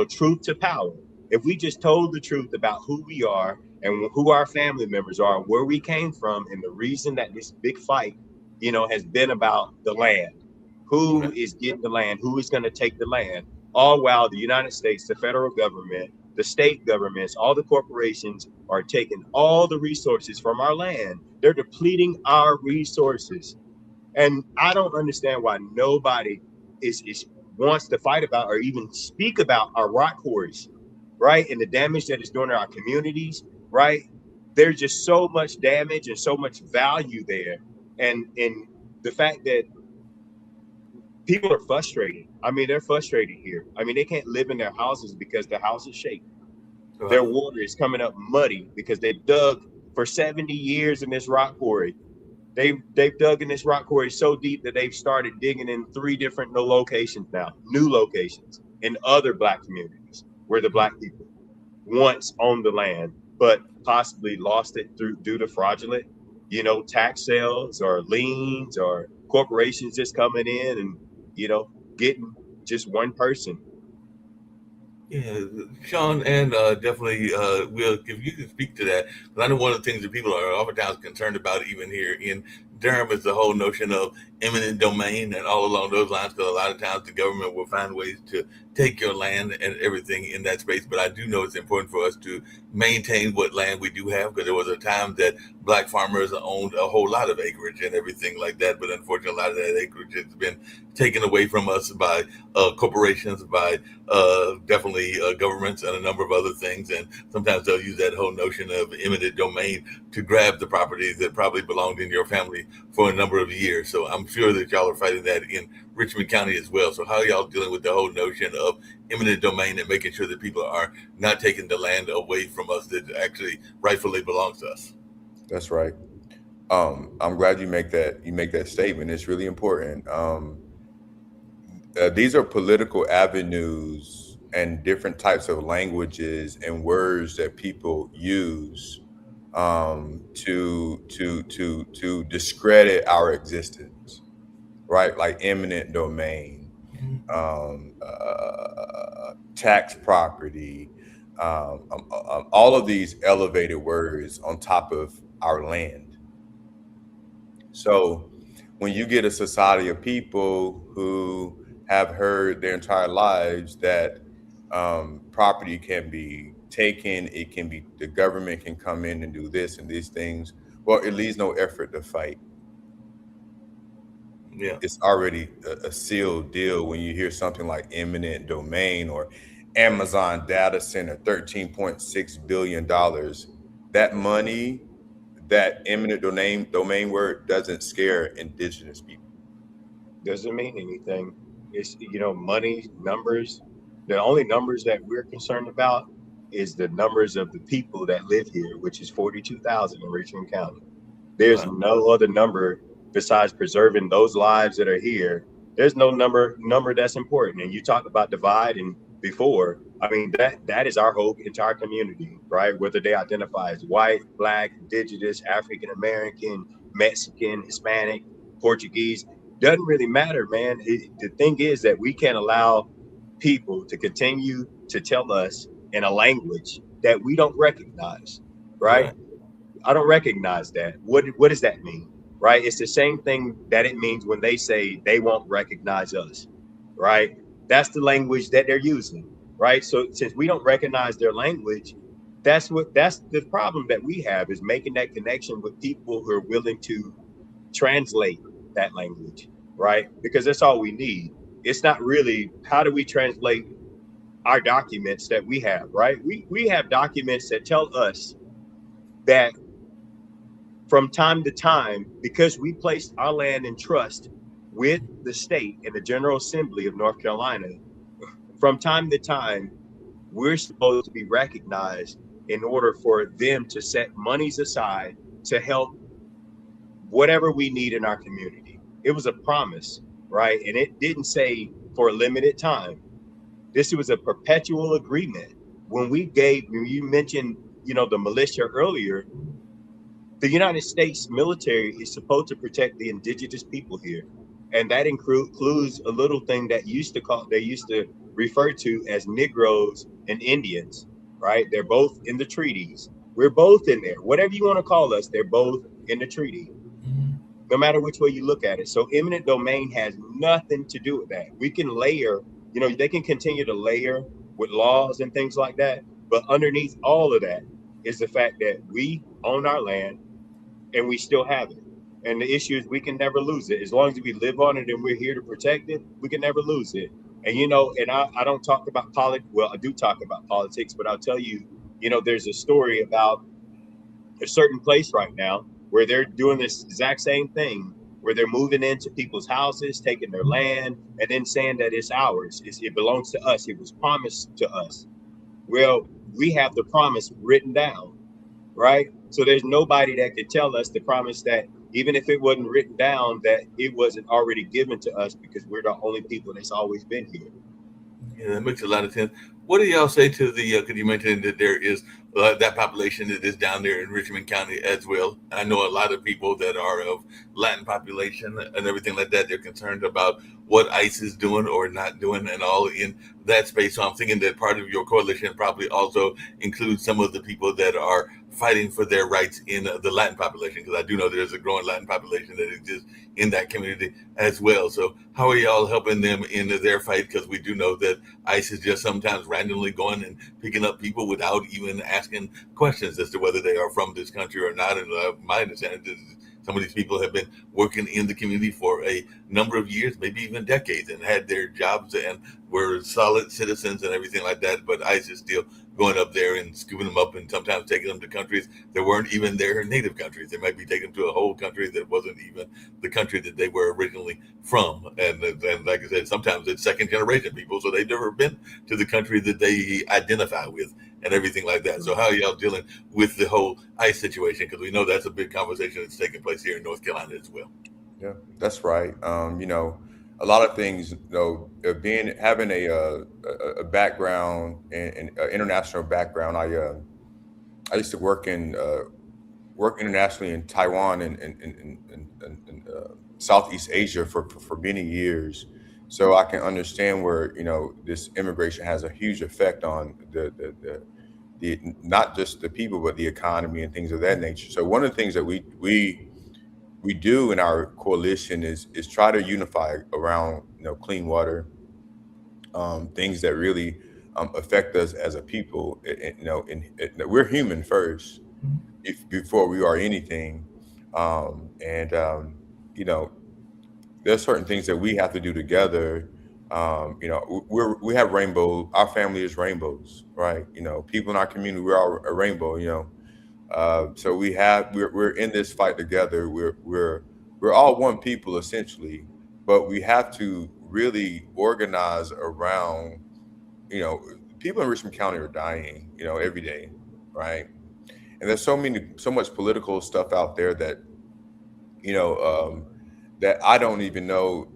truth to power. If we just told the truth about who we are and who our family members are, where we came from, and the reason that this big fight, has been about the land. Who is getting the land? Who is going to take the land? All while the United States, the federal government, the state governments, all the corporations are taking all the resources from our land. They're depleting our resources. And I don't understand why nobody wants to fight about or even speak about our rock quarries, right? And the damage that it's doing to our communities, right? There's just so much damage and so much value there And the fact that people are frustrated. I mean, they're frustrated here. I mean, they can't live in their houses because the house is shaking. Their Right. water is coming up muddy because they've dug for 70 years in this rock quarry. They've dug in this rock quarry so deep that they've started digging in 3 different locations now, new locations in other Black communities where the Black people once owned the land, but possibly lost it due to fraudulent, tax sales or liens or corporations just coming in and, getting just one person. Yeah, Sean, and definitely, Will, if you can speak to that, because I know one of the things that people are oftentimes concerned about, even here in Durham, is the whole notion of eminent domain and all along those lines. Because a lot of times the government will find ways to take your land and everything in that space. But I do know it's important for us to maintain what land we do have, because there was a time that Black farmers owned a whole lot of acreage and everything like that. But unfortunately, a lot of that acreage has been taken away from us by corporations, by definitely governments and a number of other things. And sometimes they'll use that whole notion of eminent domain to grab the properties that probably belonged in your family for a number of years. So I'm sure that y'all are fighting that in Richmond County as well. So how are y'all dealing with the whole notion of eminent domain and making sure that people are not taking the land away from us that actually rightfully belongs to us? That's right. I'm glad you make that statement. It's really important. These are political avenues and different types of languages and words that people use to discredit our existence, right? Like eminent domain, tax property, all of these elevated words on top of our land. So when you get a society of people who have heard their entire lives that property can be taken, it can be, the government can come in and do this and these things, well, it leaves no effort to fight. Yeah. It's already a sealed deal when you hear something like eminent domain or Amazon data center, $13.6 billion. That money, that eminent domain word doesn't scare indigenous people. Doesn't mean anything. It's, money, numbers. The only numbers that we're concerned about is the numbers of the people that live here, which is 42,000 in Richmond County. There's Right. no other number besides preserving those lives that are here. There's no number that's important. And you talked about dividing before. I mean, that is our whole entire community, right? Whether they identify as white, Black, indigenous, African American, Mexican, Hispanic, Portuguese, doesn't really matter, man. The thing is that we can't allow people to continue to tell us in a language that we don't recognize, right? Right. I don't recognize that. What does that mean? Right? It's the same thing that it means when they say they won't recognize us, right? That's the language that they're using, right? So since we don't recognize their language, that's the problem that we have, is making that connection with people who are willing to translate that language, right? Because that's all we need. It's not really how do we translate our documents that we have, right? We have documents that tell us that from time to time, because we placed our land in trust with the state and the General Assembly of North Carolina, from time to time, we're supposed to be recognized in order for them to set monies aside to help whatever we need in our community. It was a promise, right? And it didn't say for a limited time. This was a perpetual agreement. When you mentioned, the militia earlier, the United States military is supposed to protect the indigenous people here. And that includes a little thing that they used to refer to as Negroes and Indians, right? They're both in the treaties. We're both in there. Whatever you want to call us, they're both in the treaty, no matter which way you look at it. So eminent domain has nothing to do with that. We can layer, they can continue to layer with laws and things like that. But underneath all of that is the fact that we own our land and we still have it. And the issue is we can never lose it. As long as we live on it and we're here to protect it, we can never lose it. And, and I don't talk about politics. Well, I do talk about politics, but I'll tell you, there's a story about a certain place right now where they're doing this exact same thing, where they're moving into people's houses, taking their land, and then saying that it's ours. It belongs to us. It was promised to us. Well, we have the promise written down, right? So there's nobody that could tell us the promise that even if it wasn't written down, that it wasn't already given to us because we're the only people that's always been here. Yeah, that makes a lot of sense. What do y'all say to the? Because you mentioned that there is that population that is down there in Richmond County as well. I know a lot of people that are of Latin population and everything like that. They're concerned about what ICE is doing or not doing, and all in that space. So I'm thinking that part of your coalition probably also includes some of the people that are fighting for their rights in the Latin population. Because I do know there's a growing Latin population that exists in that community as well. So how are y'all helping them in their fight? Because we do know that ICE is just sometimes randomly going and picking up people without even asking questions as to whether they are from this country or not. And my understanding is some of these people have been working in the community for a number of years, maybe even decades, and had their jobs and were solid citizens and everything like that. But ICE is still going up there and scooping them up and sometimes taking them to countries that weren't even their native countries. They might be taking them to a whole country that wasn't even the country that they were originally from. And like I said, sometimes it's second generation people, so they've never been to the country that they identify with and everything like that. So how are y'all dealing with the whole ICE situation? Because we know that's a big conversation that's taking place here in North Carolina as well. Yeah, that's right. A lot of things, having a background in international background. I used to work internationally in Taiwan and Southeast Asia for many years, so I can understand where this immigration has a huge effect on the not just the people but the economy and things of that nature. So one of the things that we do in our coalition is try to unify around clean water, things that really affect us as a people. We're human first before we are anything, and you know there's certain things that we have to do together. We have rainbow. Our family is rainbows, right? People in our community, we're all a rainbow. So we're in this fight together. We're all one people essentially, but we have to really organize around. You know, People in Richmond County are dying. Every day, right? And there's so much political stuff out there that you know that I don't even know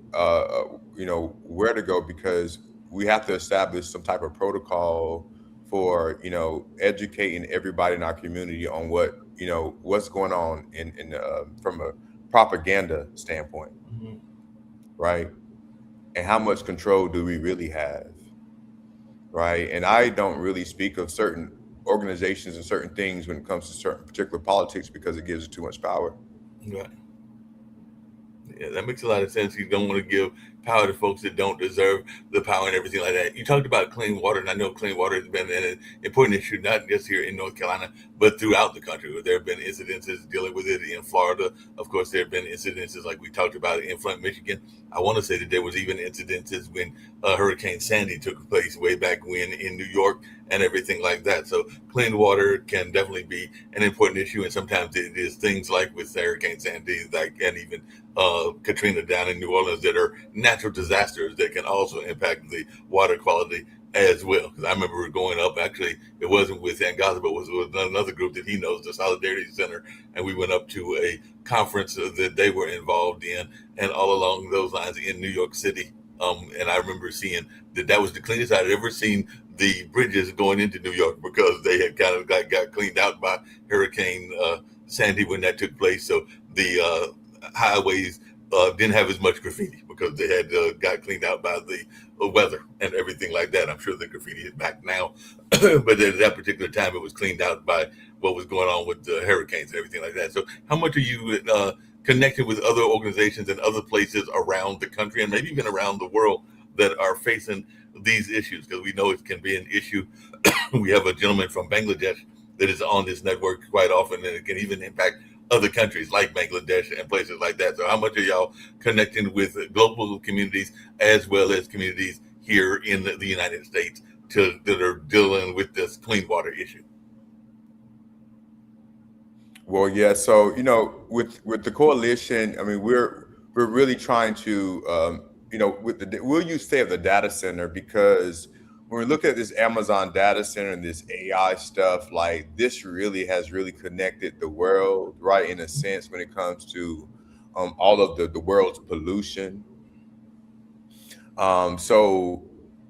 where to go, because we have to establish some type of protocol for educating everybody in our community on what's going on in from a propaganda standpoint, Mhm. right? And how much control do we really have, right? And I don't really speak of certain organizations and certain things when it comes to certain particular politics because it gives it too much power. Right. Yeah, that makes a lot of sense. You don't want to give power to folks that don't deserve the power and everything like that. You talked about clean water, and I know clean water has been an important issue, not just here in North Carolina, but throughout the country. There have been incidences dealing with it in Florida. Of course, there have been incidences like we talked about in Flint, Michigan. I want to say that there was even incidences when Hurricane Sandy took place way back when in New York and everything like that. So clean water can definitely be an important issue, and sometimes it is things like with Hurricane Sandy, and even Katrina down in New Orleans, that are natural disasters that can also impact the water quality as well. Because I remember going up, actually, it wasn't with Angaza, but it was with another group that he knows, the Solidarity Center, and we went up to a conference that they were involved in, and all along those lines in New York City. And I remember seeing that was the cleanest I'd ever seen the bridges going into New York, because they had kind of got cleaned out by Hurricane Sandy when that took place. So the highways didn't have as much graffiti because they had got cleaned out by the weather and everything like that. I'm sure the graffiti is back now, but at that particular time, it was cleaned out by what was going on with the hurricanes and everything like that. So, how much are you connected with other organizations and other places around the country and maybe even around the world that are facing these issues? Because we know it can be an issue. We have a gentleman from Bangladesh that is on this network quite often, and it can even impact other countries like Bangladesh and places like that. So how much are y'all connecting with global communities as well as communities here in the United States that are dealing with this clean water issue? Well, yeah. So with the coalition, I mean, we're really trying to, we'll use say of the data center because when we look at this Amazon data center and this AI stuff, like this really has really connected the world, right? In a sense, when it comes to all of the world's pollution. So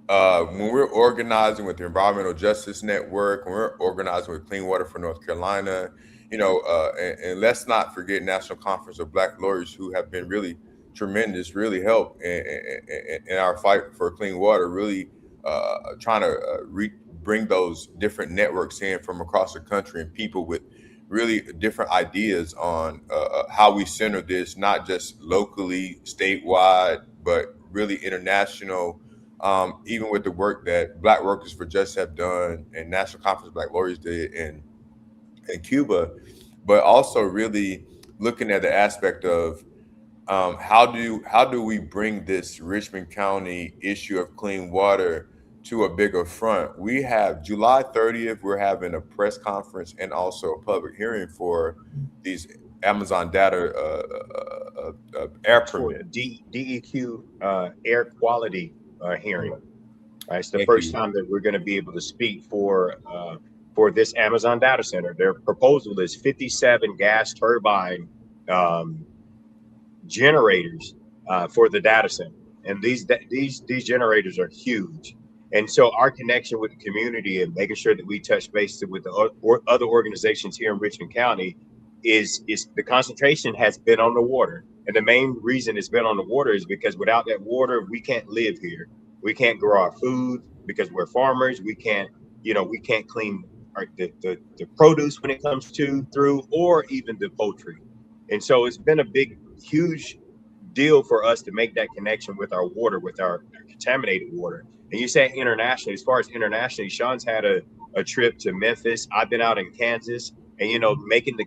when we're organizing with the Environmental Justice Network, when we're organizing with Clean Water for North Carolina, and let's not forget National Conference of Black Lawyers, who have been really tremendous, really help in our fight for clean water, really trying to bring those different networks in from across the country and people with really different ideas on how we center this, not just locally, statewide, but really international. Even with the work that Black Workers for Justice have done and National Conference of Black Lawyers did in Cuba, but also really looking at the aspect of how do we bring this Richmond County issue of clean water to a bigger front? We have July 30th, we're having a press conference and also a public hearing for these Amazon data air For permit. DEQ air quality hearing. It's the Thank first you. time that we're going to be able to speak for this Amazon data center. Their proposal is 57 gas turbine generators for the data center, and these generators are huge. And so our connection with the community and making sure that we touch base with the other organizations here in Richmond County is the concentration has been on the water. And the main reason it's been on the water is because without that water, we can't live here. We can't grow our food because we're farmers. We can't clean the produce when it comes through, or even the poultry. And so it's been a huge deal for us to make that connection with our water, with our contaminated water. And you say internationally, as far as internationally, Sean's had a trip to Memphis. I've been out in Kansas, and making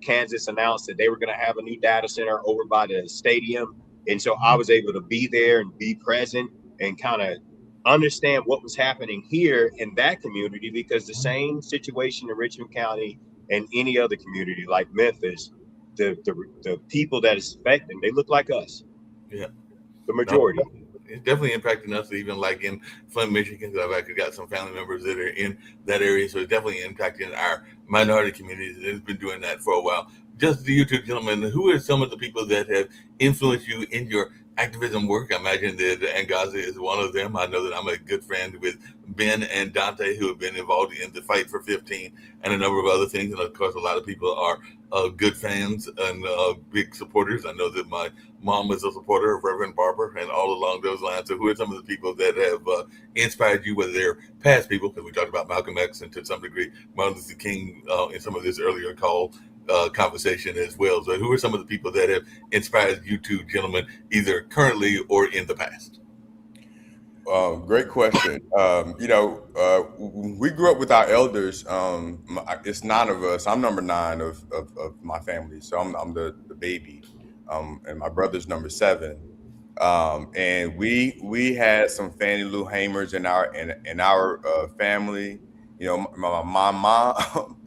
Kansas announced that they were going to have a new data center over by the stadium. And so I was able to be there and be present and kind of understand what was happening here in that community, because the same situation in Richmond County and any other community like Memphis, the people that is affecting, they look like us. Yeah. The majority. No, it's definitely impacting us, even like in Flint, Michigan, because I've actually got some family members that are in that area. So it's definitely impacting our minority communities. It's been doing that for a while. Just to you two gentlemen, who are some of the people that have influenced you in your activism work? I imagine that Angaza is one of them. I know that I'm a good friend with Ben and Dante, who have been involved in the Fight for 15 and a number of other things. And of course, a lot of people are good fans and big supporters. I know that my mom was a supporter of Reverend Barber and all along those lines. So who are some of the people that have inspired you, whether they're past people, because we talked about Malcolm X and to some degree Martin Luther King in some of this earlier conversation as well. So who are some of the people that have inspired you two gentlemen, either currently or in the past? Great question. We grew up with our elders. It's 9 of us. I'm number 9 of my family, so I'm the baby, and my brother's number 7. And we had some Fannie Lou Hamers in our family. My mom,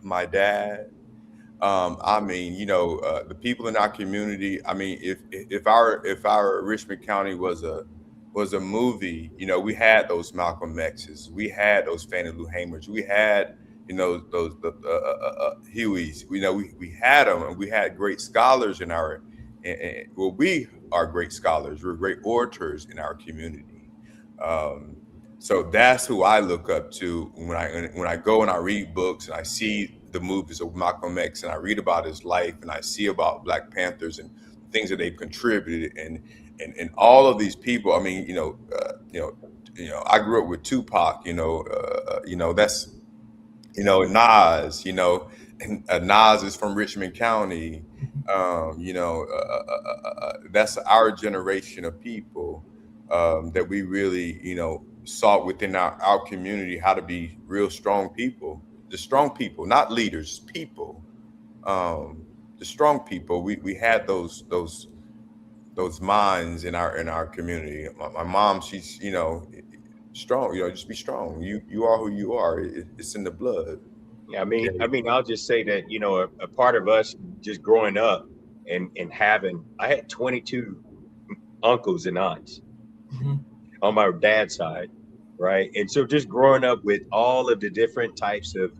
my dad. The people in our community. I mean, if our Richmond County was a movie, we had those Malcolm X's, we had those Fannie Lou Hamers, we had those Hueys. We had them, and we had great scholars in our. We are great scholars. We're great orators in our community. So that's who I look up to when I go and I read books and I see the movies of Malcolm X and I read about his life and I see about Black Panthers and things that they've contributed and all of these people. I mean, I grew up with Tupac. That's Nas. And Nas is from Richmond County. That's our generation of people that we really, saw within our community how to be real strong people. The strong people, not leaders, people. The strong people. We had those minds in our community. My mom, she's strong. Just be strong. You are who you are. It's in the blood. Yeah, I'll just say that, a part of us just growing up and I had 22 uncles and aunts mhm. on my dad's side, right? And so just growing up with all of the different types of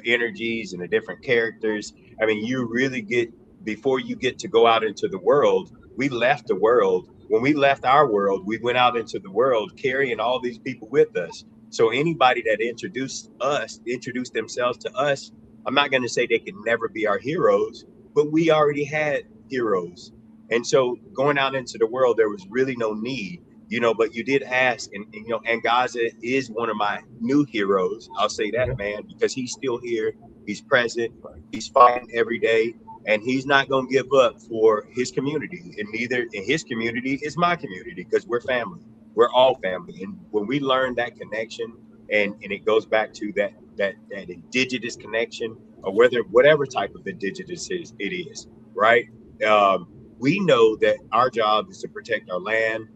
energies and the different characters, you really get, before you get to go out into the world, we left the world. When we left our world, we went out into the world carrying all these people with us. So anybody that introduced themselves to us, I'm not going to say they could never be our heroes, but we already had heroes. And so going out into the world, there was really no need, but you did ask, and Gaza is one of my new heroes. I'll say that, Yeah. man, because he's still here, he's present, he's fighting every day, and he's not going to give up for his community. And neither in his community is my community, because we're family. We're all family. And when we learn that connection, and it goes back to that indigenous connection, or whatever type of indigenous it is, right? Um, we know that our job is to protect our land,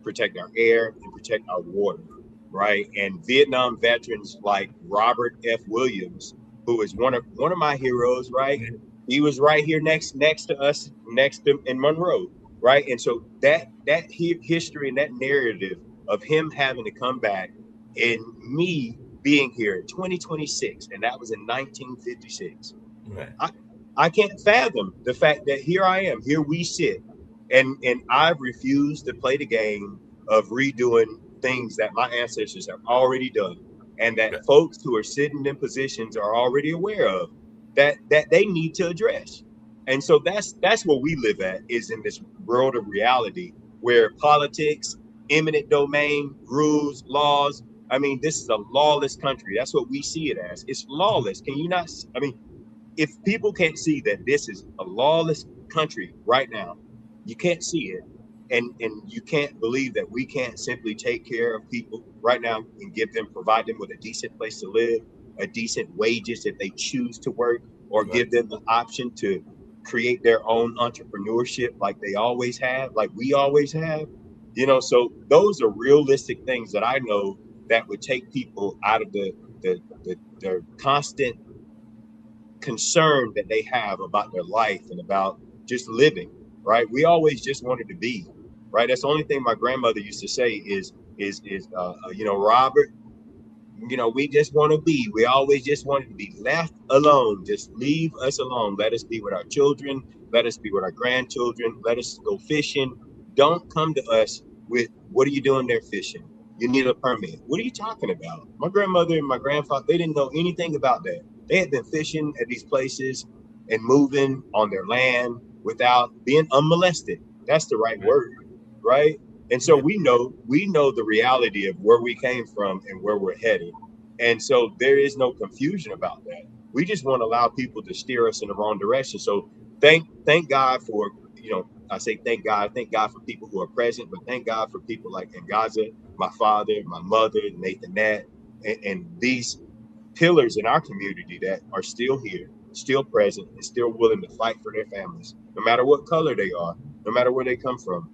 protect our air, and protect our water, right? And Vietnam veterans like Robert F. Williams, who is one of my heroes, right? He was right here next to us, next to in Monroe, right? And so that history and that narrative of him having to come back, and me being here in 2026, and that was in 1956. Right. I can't fathom the fact that here I am, here we sit, and I've refused to play the game of redoing things that my ancestors have already done, and that Right. folks who are sitting in positions are already aware of, that they need to address. And so that's what we live at, is in this world of reality where politics, eminent domain, rules, laws. This is a lawless country. That's what we see it as. It's lawless. Can you not? If people can't see that this is a lawless country right now, you can't see it, and you can't believe that we can't simply take care of people right now and provide them with a decent place to live, a decent wages if they choose to work, or Right. give them the option to create their own entrepreneurship like they always have, like we always have. So those are realistic things that I know that would take people out of the constant concern that they have about their life and about just living, right? We always just wanted to be, right? That's the only thing my grandmother used to say Robert, we just want to be. We always just wanted to be left alone. Just leave us alone. Let us be with our children. Let us be with our grandchildren. Let us go fishing. Don't come to us with, what are you doing there fishing? You need a permit. What are you talking about? My grandmother and my grandfather, they didn't know anything about that. They had been fishing at these places and moving on their land without being unmolested. That's the right word, right? And so Yeah. we know the reality of where we came from and where we're headed. And so there is no confusion about that. We just want to allow people to steer us in the wrong direction. So thank God for, I say thank God for people who are present, but thank God for people like Gaza, my father, my mother, Nathanette, and these pillars in our community that are still here, still present, and still willing to fight for their families, no matter what color they are, no matter where they come from.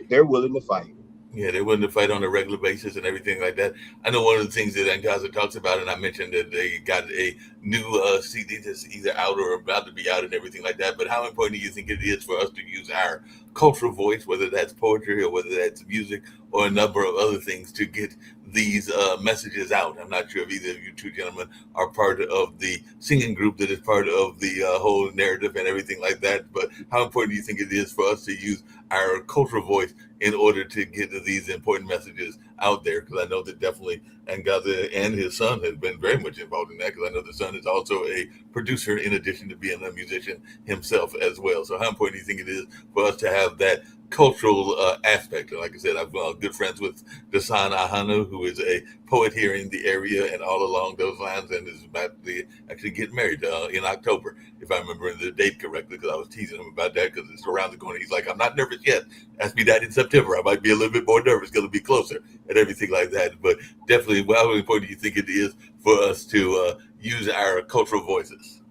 They're willing to fight. Yeah, they willing to fight on a regular basis and everything like that. I know one of the things that Angaza talks about, and I mentioned that they got a new CD that's either out or about to be out and everything like that. But how important do you think it is for us to use our cultural voice, whether that's poetry or whether that's music or a number of other things, to get these messages out? I'm not sure if either of you two gentlemen are part of the singing group that is part of the whole narrative and everything like that. But how important do you think it is for us to use our cultural voice in order to get these important messages out there? Because I know that definitely Angaza and his son has been very much involved in that, because I know the son is also a producer in addition to being a musician himself as well. So how important do you think it is for us to have that cultural aspect? And like I said, I'm good friends with Dasan Ahanu, who is a poet here in the area and all along those lines, and is about to actually get married in October, if I remember the date correctly, because I was teasing him about that because it's around the corner. He's like, I'm not nervous yet. Ask me that in September. I might be a little bit more nervous because it'll be closer and everything like that. But definitely, how important do you think it is for us to use our cultural voices?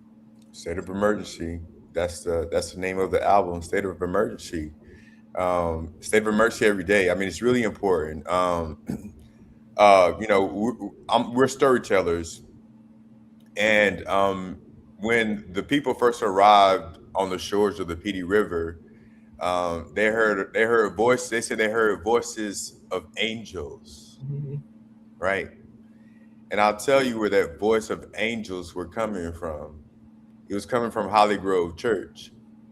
State of Emergency. That's the name of the album, State of Emergency. State of Emergency every day. It's really important. We're storytellers, And when the people first arrived on the shores of the Petey River, they heard voice. They said they heard voices of angels, Mhm. right? And I'll tell you where that voice of angels were coming from. It was coming from Holly Grove Church,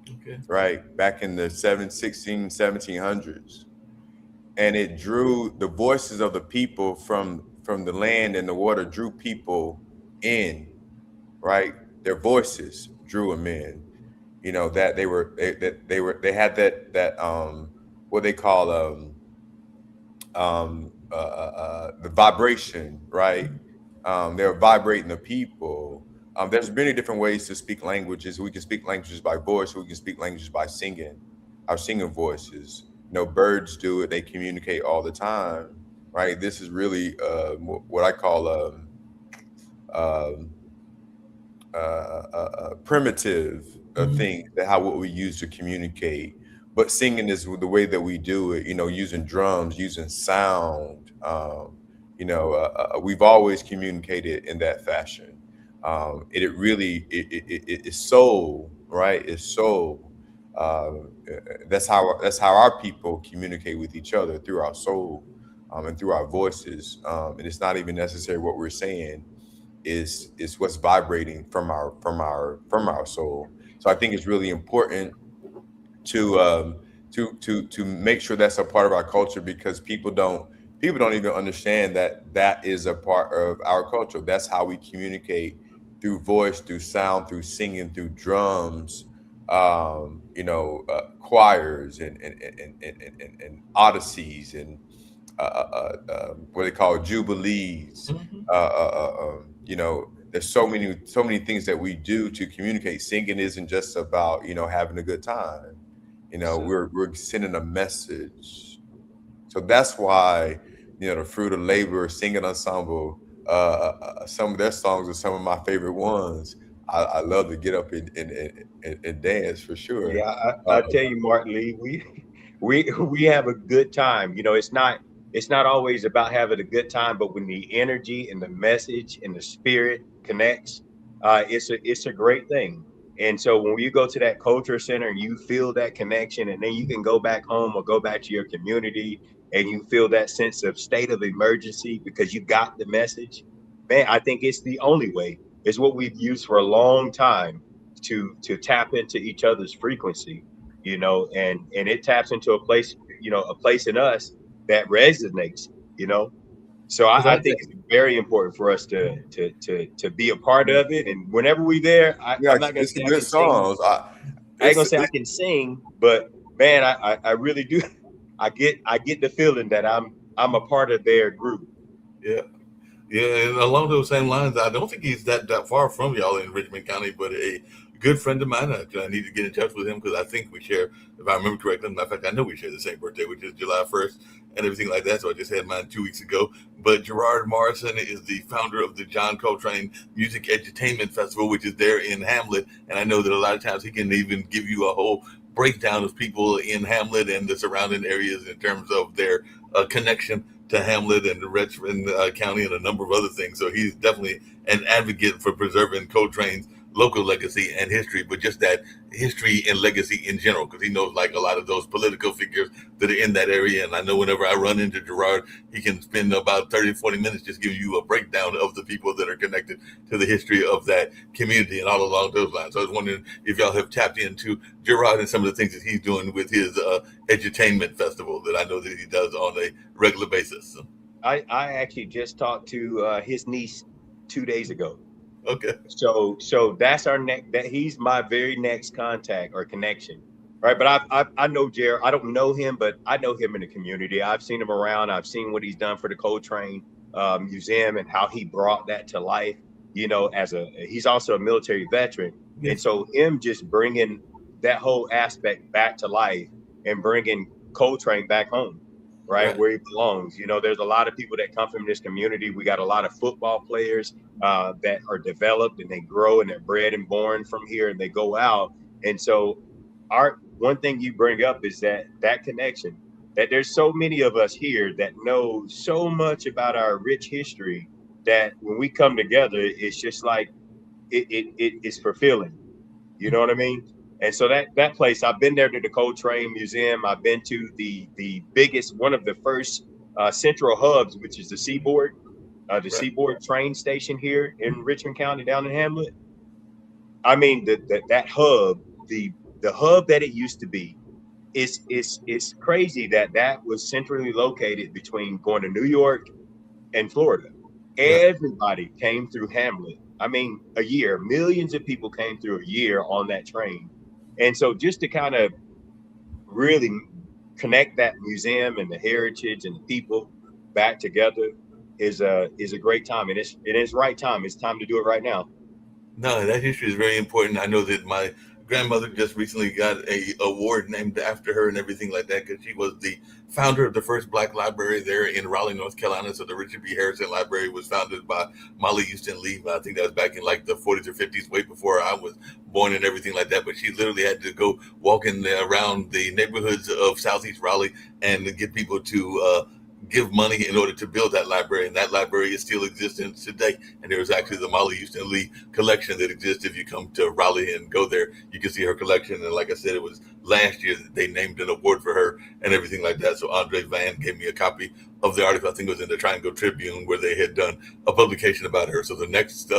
Okay. right? Back in the 1700s. And it drew the voices of the people from the land and the water, drew people in, right? Their voices drew them in. You know, that they had that what they call the vibration, right? They were vibrating the people. There's many different ways to speak languages. We can speak languages by voice. We can speak languages by singing, our singing voices. You know, birds do it. They communicate all the time, right? This is really what I call um, primitive Mhm. thing, that how what we use to communicate. But singing is the way that we do it. You know, using drums, using sound. We've always communicated in that fashion. It really it's soul, right? It's soul. That's how our people communicate with each other, through our soul, and through our voices. And it's not even necessary what we're saying is what's vibrating from our soul. So I think it's really important to to make sure that's a part of our culture, because people don't even understand that that is a part of our culture. That's how we communicate, through voice, through sound, through singing, through drums, choirs and odysseys and what they call jubilees. Mhm. There's so many things that we do to communicate. Singing isn't just about having a good time. So, We're sending a message. So that's why the Fruit of Labor Singing Ensemble, some of their songs are some of my favorite ones. I love to get up and dance for sure. Yeah, I Um, tell you, Martin Lee, we have a good time. You know, it's not always about having a good time, but when the energy and the message and the spirit connects, it's a great thing. And so when you go to that culture center and you feel that connection, and then you can go back home or go back to your community and you feel that sense of state of emergency because you got the message, man, I think it's the only way. It's what we've used for a long time to tap into each other's frequency, and it taps into a place in us that resonates, you know. So because I think it's very important for us to be a part of it. And whenever we there, yeah, I'm not gonna it's say some I good can sing. songs. I ain't gonna It's say I can sing, but man, I really do. I get the feeling that I'm a part of their group. yeah. Yeah, and along those same lines, I don't think he's that far from y'all in Richmond County, but a good friend of mine. I need to get in touch with him because I think we share, if I remember correctly, matter of fact, I know we share the same birthday, which is July 1st, and everything like that. So I just had mine 2 weeks ago. But Gerard Morrison is the founder of the John Coltrane Music Edutainment Festival, which is there in Hamlet. And I know that a lot of times he can even give you a whole breakdown of people in Hamlet and the surrounding areas in terms of their connection to Hamlet and the Richmond County and a number of other things. So he's definitely an advocate for preserving Coltrane's local legacy and history, but just that history and legacy in general, because he knows like a lot of those political figures that are in that area. And I know whenever I run into Gerard, he can spend about 30, 40 minutes just giving you a breakdown of the people that are connected to the history of that community and all along those lines. So I was wondering if y'all have tapped into Gerard and some of the things that he's doing with his edutainment festival that I know that he does on a regular basis. So, I actually just talked to his niece 2 days ago. okay. So that's our next. That he's my very next contact or connection, right? But I know Jared. I don't know him, but I know him in the community. I've seen him around. I've seen what he's done for the Coltrane Museum and how he brought that to life. He's also a military veteran, and Yes. so him just bringing that whole aspect back to life and bringing Coltrane back home, right Right. where he belongs. There's a lot of people that come from this community. We got a lot of football players that are developed and they grow and they're bred and born from here and they go out. And so, our one thing you bring up is that connection. That there's so many of us here that know so much about our rich history that when we come together, it's just like it is fulfilling. You know what I mean? And so that place, I've been there to the Coltrane Museum. I've been to the biggest, one of the first central hubs, which is the Right. Seaboard train station here in Richmond County, down in Hamlet. I mean, that hub, the hub that it used to be, it's crazy that that was centrally located between going to New York and Florida. Right. Everybody came through Hamlet. I mean, a year, millions of people came through a year on that train. And so just to kind of really connect that museum and the heritage and the people back together is a great time. And it's right time. It's time to do it right now. No, that history is very important. I know that my grandmother just recently got a award named after her and everything like that because she was the founder of the first black library there in Raleigh, North Carolina. So the Richard B. Harrison Library was founded by Molly Houston Lee. I think that was back in like the 40s or 50s, way before I was born and everything like that. But she literally had to go walking around the neighborhoods of Southeast Raleigh and get people to give money in order to build that library, and that library is still existing today. And there is actually the Molly Houston Lee collection that exists. If you come to Raleigh and go there, you can see her collection. And like I said, it was last year that they named an award for her and everything like that. So Andre Van gave me a copy of the article. I think it was in the Triangle Tribune where they had done a publication about her. So the next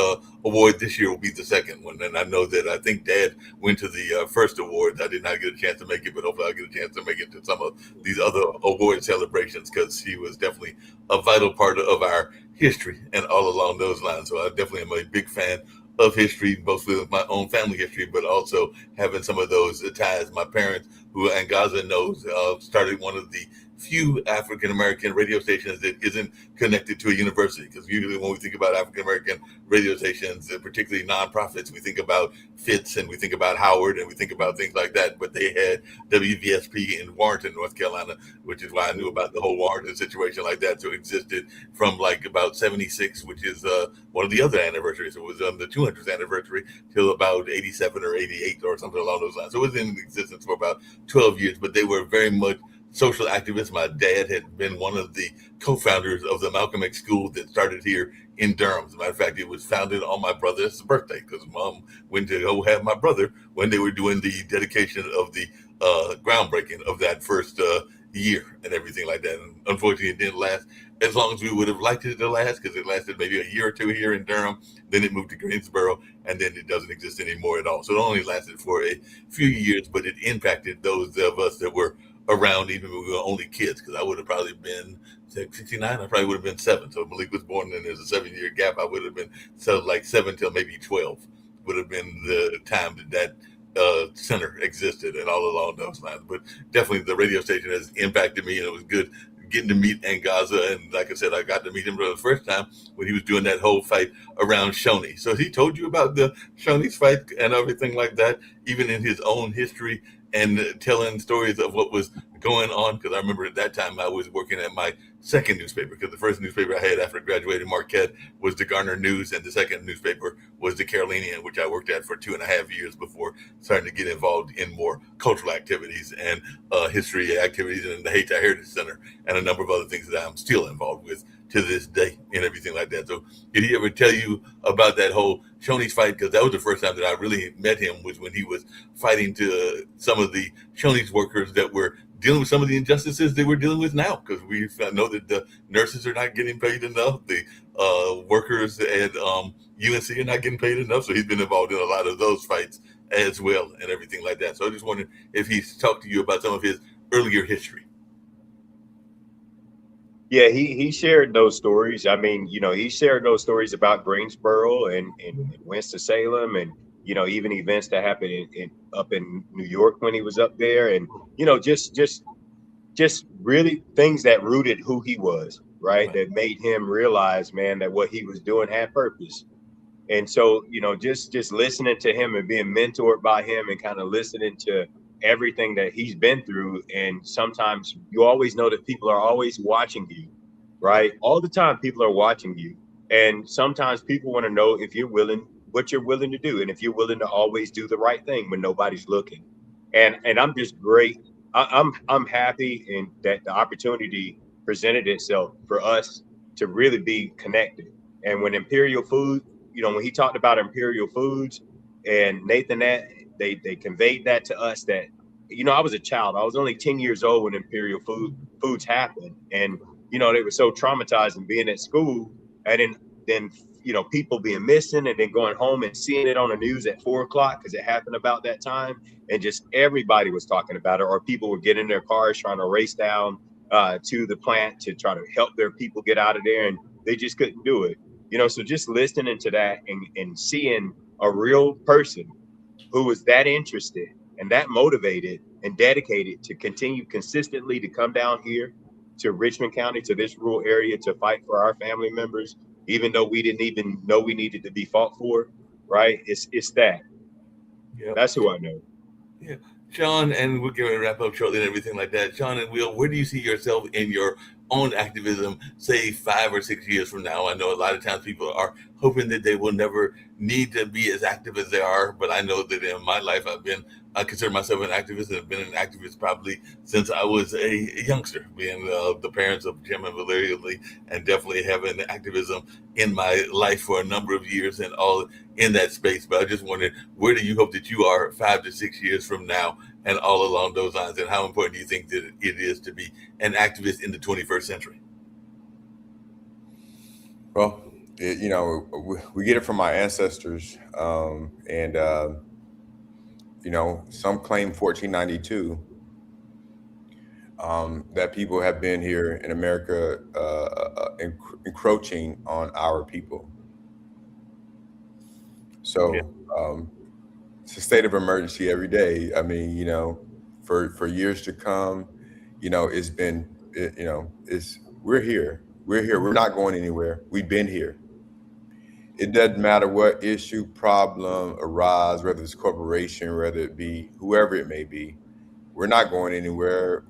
award this year will be the second one. And I know that I think Dad went to the first award. I did not get a chance to make it, but hopefully I'll get a chance to make it to some of these other award celebrations because she was definitely a vital part of our history and all along those lines. So I definitely am a big fan of history, both with my own family history, but also having some of those ties. My parents, who Angaza knows, started one of the few African American radio stations that isn't connected to a university. Because usually when we think about African American radio stations, particularly nonprofits, we think about Fitz and we think about Howard and we think about things like that. But they had WVSP in Warrenton, North Carolina, which is why I knew about the whole Warrenton situation like that. So it existed from like about 76, which is one of the other anniversaries. It was the 200th anniversary till about 87 or 88 or something along those lines. So it was in existence for about 12 years, but they were very much social activists. My dad had been one of the co-founders of the Malcolm X School that started here in Durham. As a matter of fact, it was founded on my brother's birthday because Mom went to go have my brother when they were doing the dedication of the groundbreaking of that first year and everything like that. And unfortunately, it didn't last as long as we would have liked it to last because it lasted maybe a year or two here in Durham. Then it moved to Greensboro, and then it doesn't exist anymore at all. So it only lasted for a few years, but it impacted those of us that were around even when we were only kids, because I would have probably been 69. I probably would have been 7. So Malik was born, and there's a 7-year gap. I would have been so like 7 till maybe 12 would have been the time that center existed, and all along those lines. But definitely, the radio station has impacted me, and it was good getting to meet Angaza. And like I said, I got to meet him for the first time when he was doing that whole fight around Shoney. So he told you about the Shoney's fight and everything like that, even in his own history and telling stories of what was going on. Because I remember at that time I was working at my second newspaper, because the first newspaper I had after graduating Marquette was the Garner News, and the second newspaper was the Carolinian, which I worked at for 2.5 years before starting to get involved in more cultural activities and history activities and the Hayti Heritage Center and a number of other things that I'm still involved with to this day and everything like that. So did he ever tell you about that whole Shoney's fight? Because that was the first time that I really met him, was when he was fighting to some of the Shoney's workers that were dealing with some of the injustices they were dealing with now. Because we know that the nurses are not getting paid enough, the workers at UNC are not getting paid enough. So he's been involved in a lot of those fights as well and everything like that. So I just wondered if he's talked to you about some of his earlier history. Yeah, he shared those stories. I mean, he shared those stories about Greensboro and Winston-Salem, and even events that happened up in New York when he was up there, and just really things that rooted who he was, right? That made him realize, man, that what he was doing had purpose. And so, just listening to him and being mentored by him and kind of listening to everything that he's been through. And sometimes you always know that people are always watching you, right? All the time, people are watching you. And sometimes people want to know if you're willing, what you're willing to do, and if you're willing to always do the right thing when nobody's looking. And I'm just great. I'm happy in that the opportunity presented itself for us to really be connected. And when Imperial Food, when he talked about Imperial Foods and Nathan, that they conveyed that to us that, I was a child. I was only 10 years old when Foods happened. And, they were so traumatizing being at school and then people being missing and then going home and seeing it on the news at 4 o'clock because it happened about that time. And just everybody was talking about it, or people were getting in their cars trying to race down to the plant to try to help their people get out of there. And they just couldn't do it. So just listening to that and seeing a real person who was that interested and that motivated and dedicated to continue consistently to come down here to Richmond County, to this rural area, to fight for our family members, even though we didn't even know we needed to be fought for, right? It's that. Yeah. That's who I know. Yeah. Sean, and we're going to wrap up shortly and everything like that. Sean and Will, where do you see yourself in your own activism, say 5 or 6 years from now? I know a lot of times people are hoping that they will never need to be as active as they are, but I know that in my life I consider myself an activist and have been an activist probably since I was a youngster, being the parents of Jim and Valeria Lee, and definitely having activism in my life for a number of years and all in that space. But I just wondered, where do you hope that you are 5 to 6 years from now and all along those lines, and how important do you think that it is to be an activist in the 21st century? Well, we get it from our ancestors, and some claim 1492, that people have been here in America encroaching on our people. So it's a state of emergency every day. I mean, for years to come, it's been, we're here. We're here. We're not going anywhere. We've been here. It doesn't matter what issue, problem arise, whether it's corporation, whether it be whoever it may be. We're not going anywhere.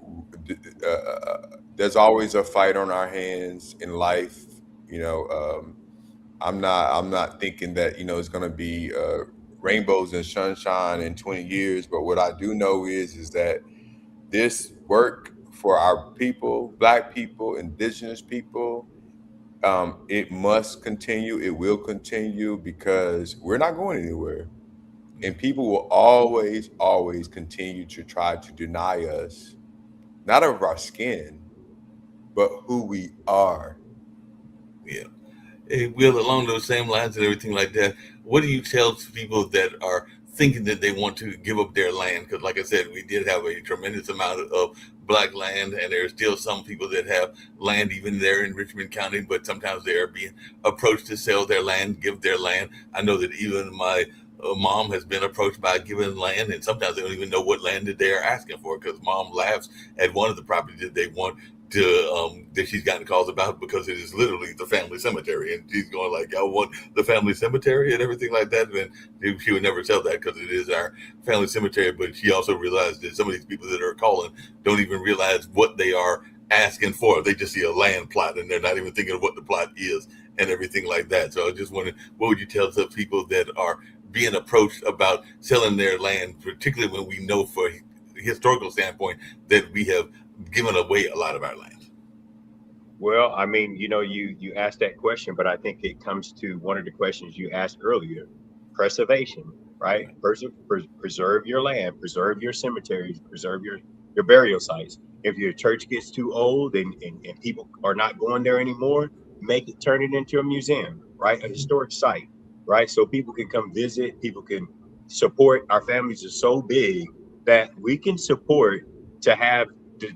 There's always a fight on our hands in life. I'm not thinking that it's going to be rainbows and sunshine in 20 years. But what I do know is that this work for our people, Black people, Indigenous people, it must continue. It will continue because we're not going anywhere. And people will always, always continue to try to deny us, not of our skin, but who we are. Yeah. Hey, Will, along those same lines and everything like that, what do you tell people that are thinking that they want to give up their land? Because like I said, we did have a tremendous amount of Black land, and there's still some people that have land even there in Richmond County, but sometimes they are being approached to sell their land, give their land. I know that even my mom has been approached by giving land, and sometimes they don't even know what land that they are asking for, because mom laughs at one of the properties that they want to that she's gotten calls about, because it is literally the family cemetery, and she's going like, y'all want the family cemetery and everything like that. And she would never sell that because it is our family cemetery. But she also realized that some of these people that are calling don't even realize what they are asking for. They just see a land plot and they're not even thinking of what the plot is and everything like that. So I just wondered, what would you tell the people that are being approached about selling their land, particularly when we know for a historical standpoint that we have given away a lot of our land? Well, I mean, you asked that question, but I think it comes to one of the questions you asked earlier: preservation, right? Preserve your land, preserve your cemeteries, preserve your burial sites. If your church gets too old and people are not going there anymore, turn it into a museum, right? A historic site, right? So people can come visit, people can support. Our families are so big that we can support to have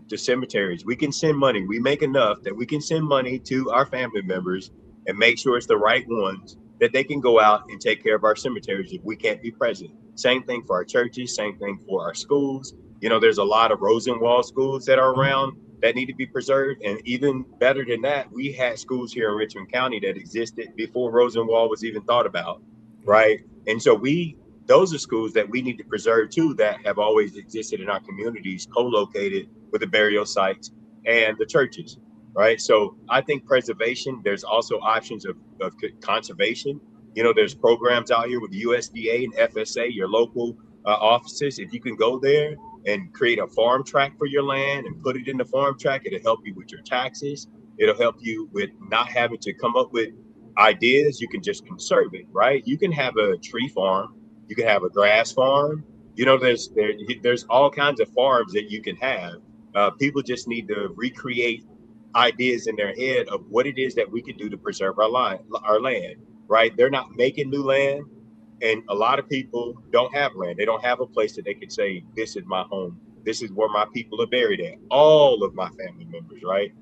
the cemeteries. We can send money. We make enough that we can send money to our family members and make sure it's the right ones, that they can go out and take care of our cemeteries if we can't be present. Same thing for our churches, same thing for our schools. There's a lot of Rosenwald schools that are around that need to be preserved. And even better than that, we had schools here in Richmond County that existed before Rosenwald was even thought about, right? And so those are schools that we need to preserve too, that have always existed in our communities, co-located with the burial sites and the churches, right? So I think preservation, there's also options of conservation. There's programs out here with the USDA and FSA, your local offices. If you can go there and create a farm tract for your land and put it in the farm tract, it'll help you with your taxes. It'll help you with not having to come up with ideas, you can just conserve it, right? You can have a tree farm, you can have a grass farm. There's all kinds of farms that you can have. People just need to recreate ideas in their head of what it is that we can do to preserve our land, right? They're not making new land, and a lot of people don't have land. They don't have a place that they can say, this is my home. This is where my people are buried at. All of my family members, right?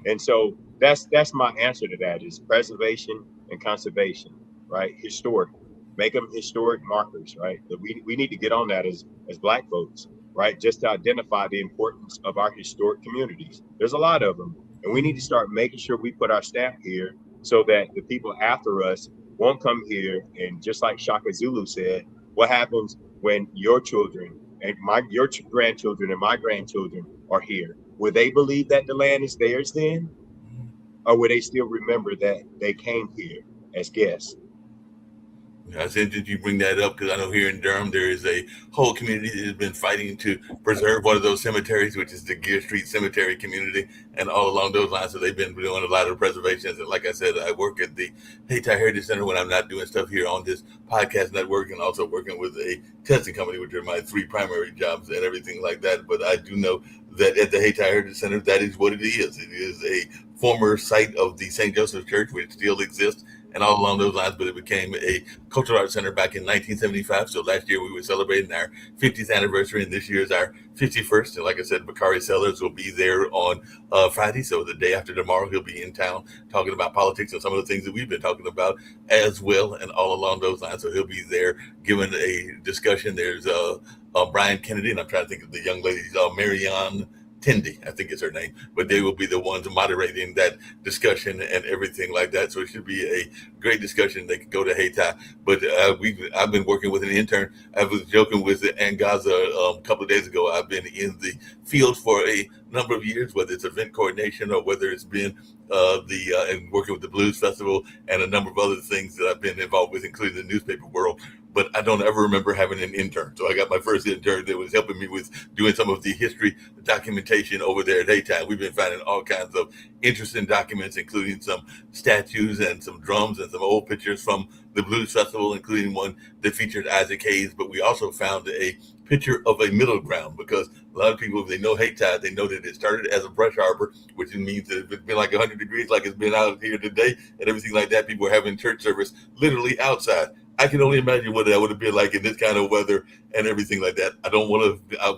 And so that's my answer to that is preservation and conservation, right? Historic. Make them historic markers, right? But we need to get on that as Black folks, right? Just to identify the importance of our historic communities. There's a lot of them. And we need to start making sure we put our stamp here so that the people after us won't come here. And just like Shaka Zulu said, what happens when your children and your grandchildren and my grandchildren are here? Will they believe that the land is theirs then? Or will they still remember that they came here as guests? I said that you bring that up because I know here in Durham there is a whole community that has been fighting to preserve one of those cemeteries, which is the Gear Street Cemetery community, and all along those lines. So they've been doing a lot of preservations. And like I said, I work at the Hayti Heritage Center when I'm not doing stuff here on this podcast network, and also working with a testing company, which are my three primary jobs and everything like that. But I do know that at the Hayti Heritage Center, that is what it is. It is a former site of the St. Joseph's Church, which still exists, and all along those lines, but it became a cultural arts center back in 1975. So last year we were celebrating our 50th anniversary, and this year is our 51st. And like I said, Bakari Sellers will be there on Friday. So the day after tomorrow, he'll be in town talking about politics and some of the things that we've been talking about as well, and all along those lines. So he'll be there giving a discussion. There's Brian Kennedy, and I'm trying to think of the young lady, Marianne Tindy, I think is her name, but they will be the ones moderating that discussion and everything like that. So it should be a great discussion. They can go to Hayti, but I've been working with an intern. I was joking with Angaza a couple of days ago. I've been in the field for a number of years, whether it's event coordination or whether it's been and working with the Blues Festival and a number of other things that I've been involved with, including the newspaper world. But I don't ever remember having an intern. So I got my first intern that was helping me with doing some of the history documentation over there at Hayti. We've been finding all kinds of interesting documents, including some statues and some drums and some old pictures from the Blues Festival, including one that featured Isaac Hayes. But we also found a picture of a middle ground, because a lot of people, if they know Hayti, they know that it started as a brush arbor, which means that if it's been like 100 degrees, like it's been out here today and everything like that, people were having church service literally outside. I can only imagine what that would have been like in this kind of weather and everything like that. I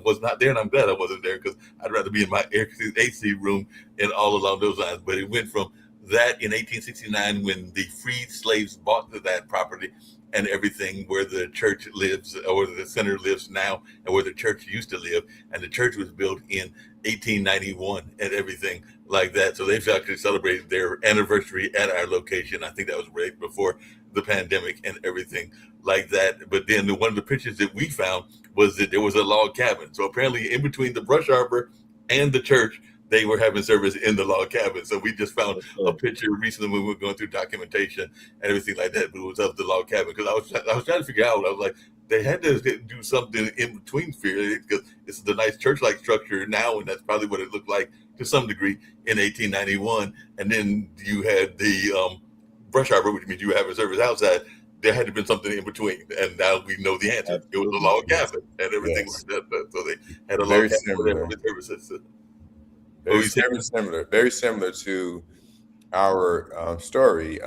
was not there, and I'm glad I wasn't there, because I'd rather be in my AC room and all along those lines. But it went from that in 1869, when the freed slaves bought that property and everything, where the church lives, or the center lives now, and where the church used to live. And the church was built in 1891 and everything like that. So they've actually celebrated their anniversary at our location. I think that was right before the pandemic and everything like that. But then one of the pictures that we found was that there was a log cabin. So apparently in between the brush arbor and the church, they were having service in the log cabin. So we just found a picture recently when we were going through documentation and everything like that, but it was of the log cabin. Because I was trying to figure out, I was like, they had to do something in between here, because it's the nice church-like structure now, and that's probably what it looked like to some degree in 1891. And then you had the brush arbor, which means you were having service outside. There had to have been something in between, and now we know the answer. Absolutely. It was a log cabin and everything like that. So they had a log cabin with services. Very similar to our story.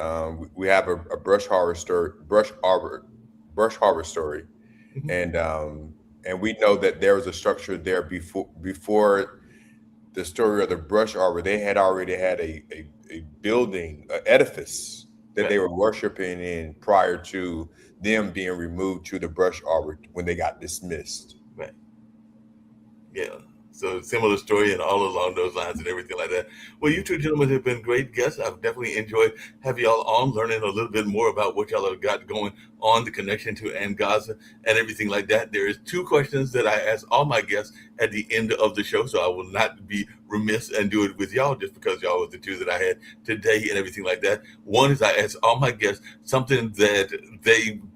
We have a brush harbor story, and we know that there was a structure there before the story of the brush arbor. They had already had a building, an edifice that they were worshiping in prior to them being removed to the brush arbor when they got dismissed. Right. Yeah. So similar story and all along those lines and everything like that. Well, you two gentlemen have been great guests. I've definitely enjoyed having y'all on, learning a little bit more about what y'all have got going on, the connection to Angaza and everything like that. There is two questions that I ask all my guests at the end of the show, so I will not be remiss and do it with y'all just because y'all were the two that I had today and everything like that. One is I ask all my guests something that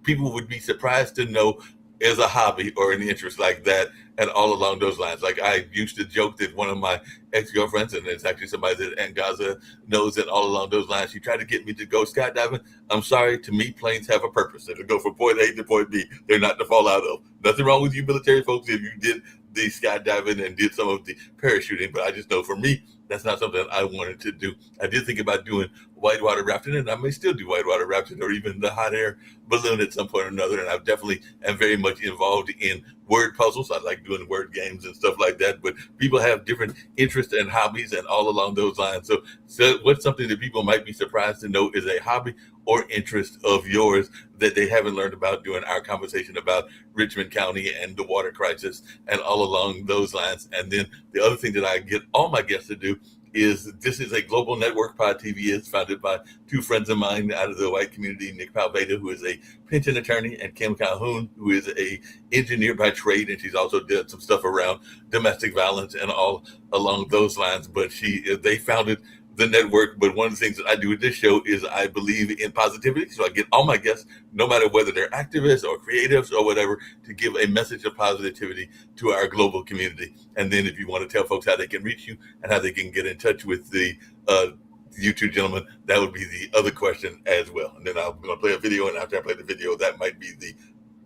people would be surprised to know as a hobby or an interest like that and all along those lines. Like I used to joke that one of my ex-girlfriends, and it's actually somebody that Aunt Gaza knows, that all along those lines, she tried to get me to go skydiving. I'm sorry, to me, planes have a purpose. They're to go from point A to point B. They're not to fall out of. Nothing wrong with you military folks if you did the skydiving and did some of the parachuting, but I just know for me, that's not something I wanted to do. I did think about doing whitewater rafting, and I may still do whitewater rafting or even the hot air balloon at some point or another. And I definitely am very much involved in word puzzles. I like doing word games and stuff like that. But people have different interests and hobbies, and all along those lines. So what's something that people might be surprised to know is a hobby or interest of yours that they haven't learned about during our conversation about Richmond County and the water crisis and all along those lines? And then the other thing that I get all my guests to do is, this is a global network. Pod TV is founded by two friends of mine out of the white community, Nick Palveda, who is a pension attorney, and Kim Calhoun, who is a engineer by trade, and she's also did some stuff around domestic violence and all along those lines. But they founded the network. But one of the things that I do with this show is I believe in positivity. So I get all my guests, no matter whether they're activists or creatives or whatever, to give a message of positivity to our global community. And then if you want to tell folks how they can reach you and how they can get in touch with the you two gentlemen, that would be the other question as well. And then I'm going to play a video, and after I play the video, that might be the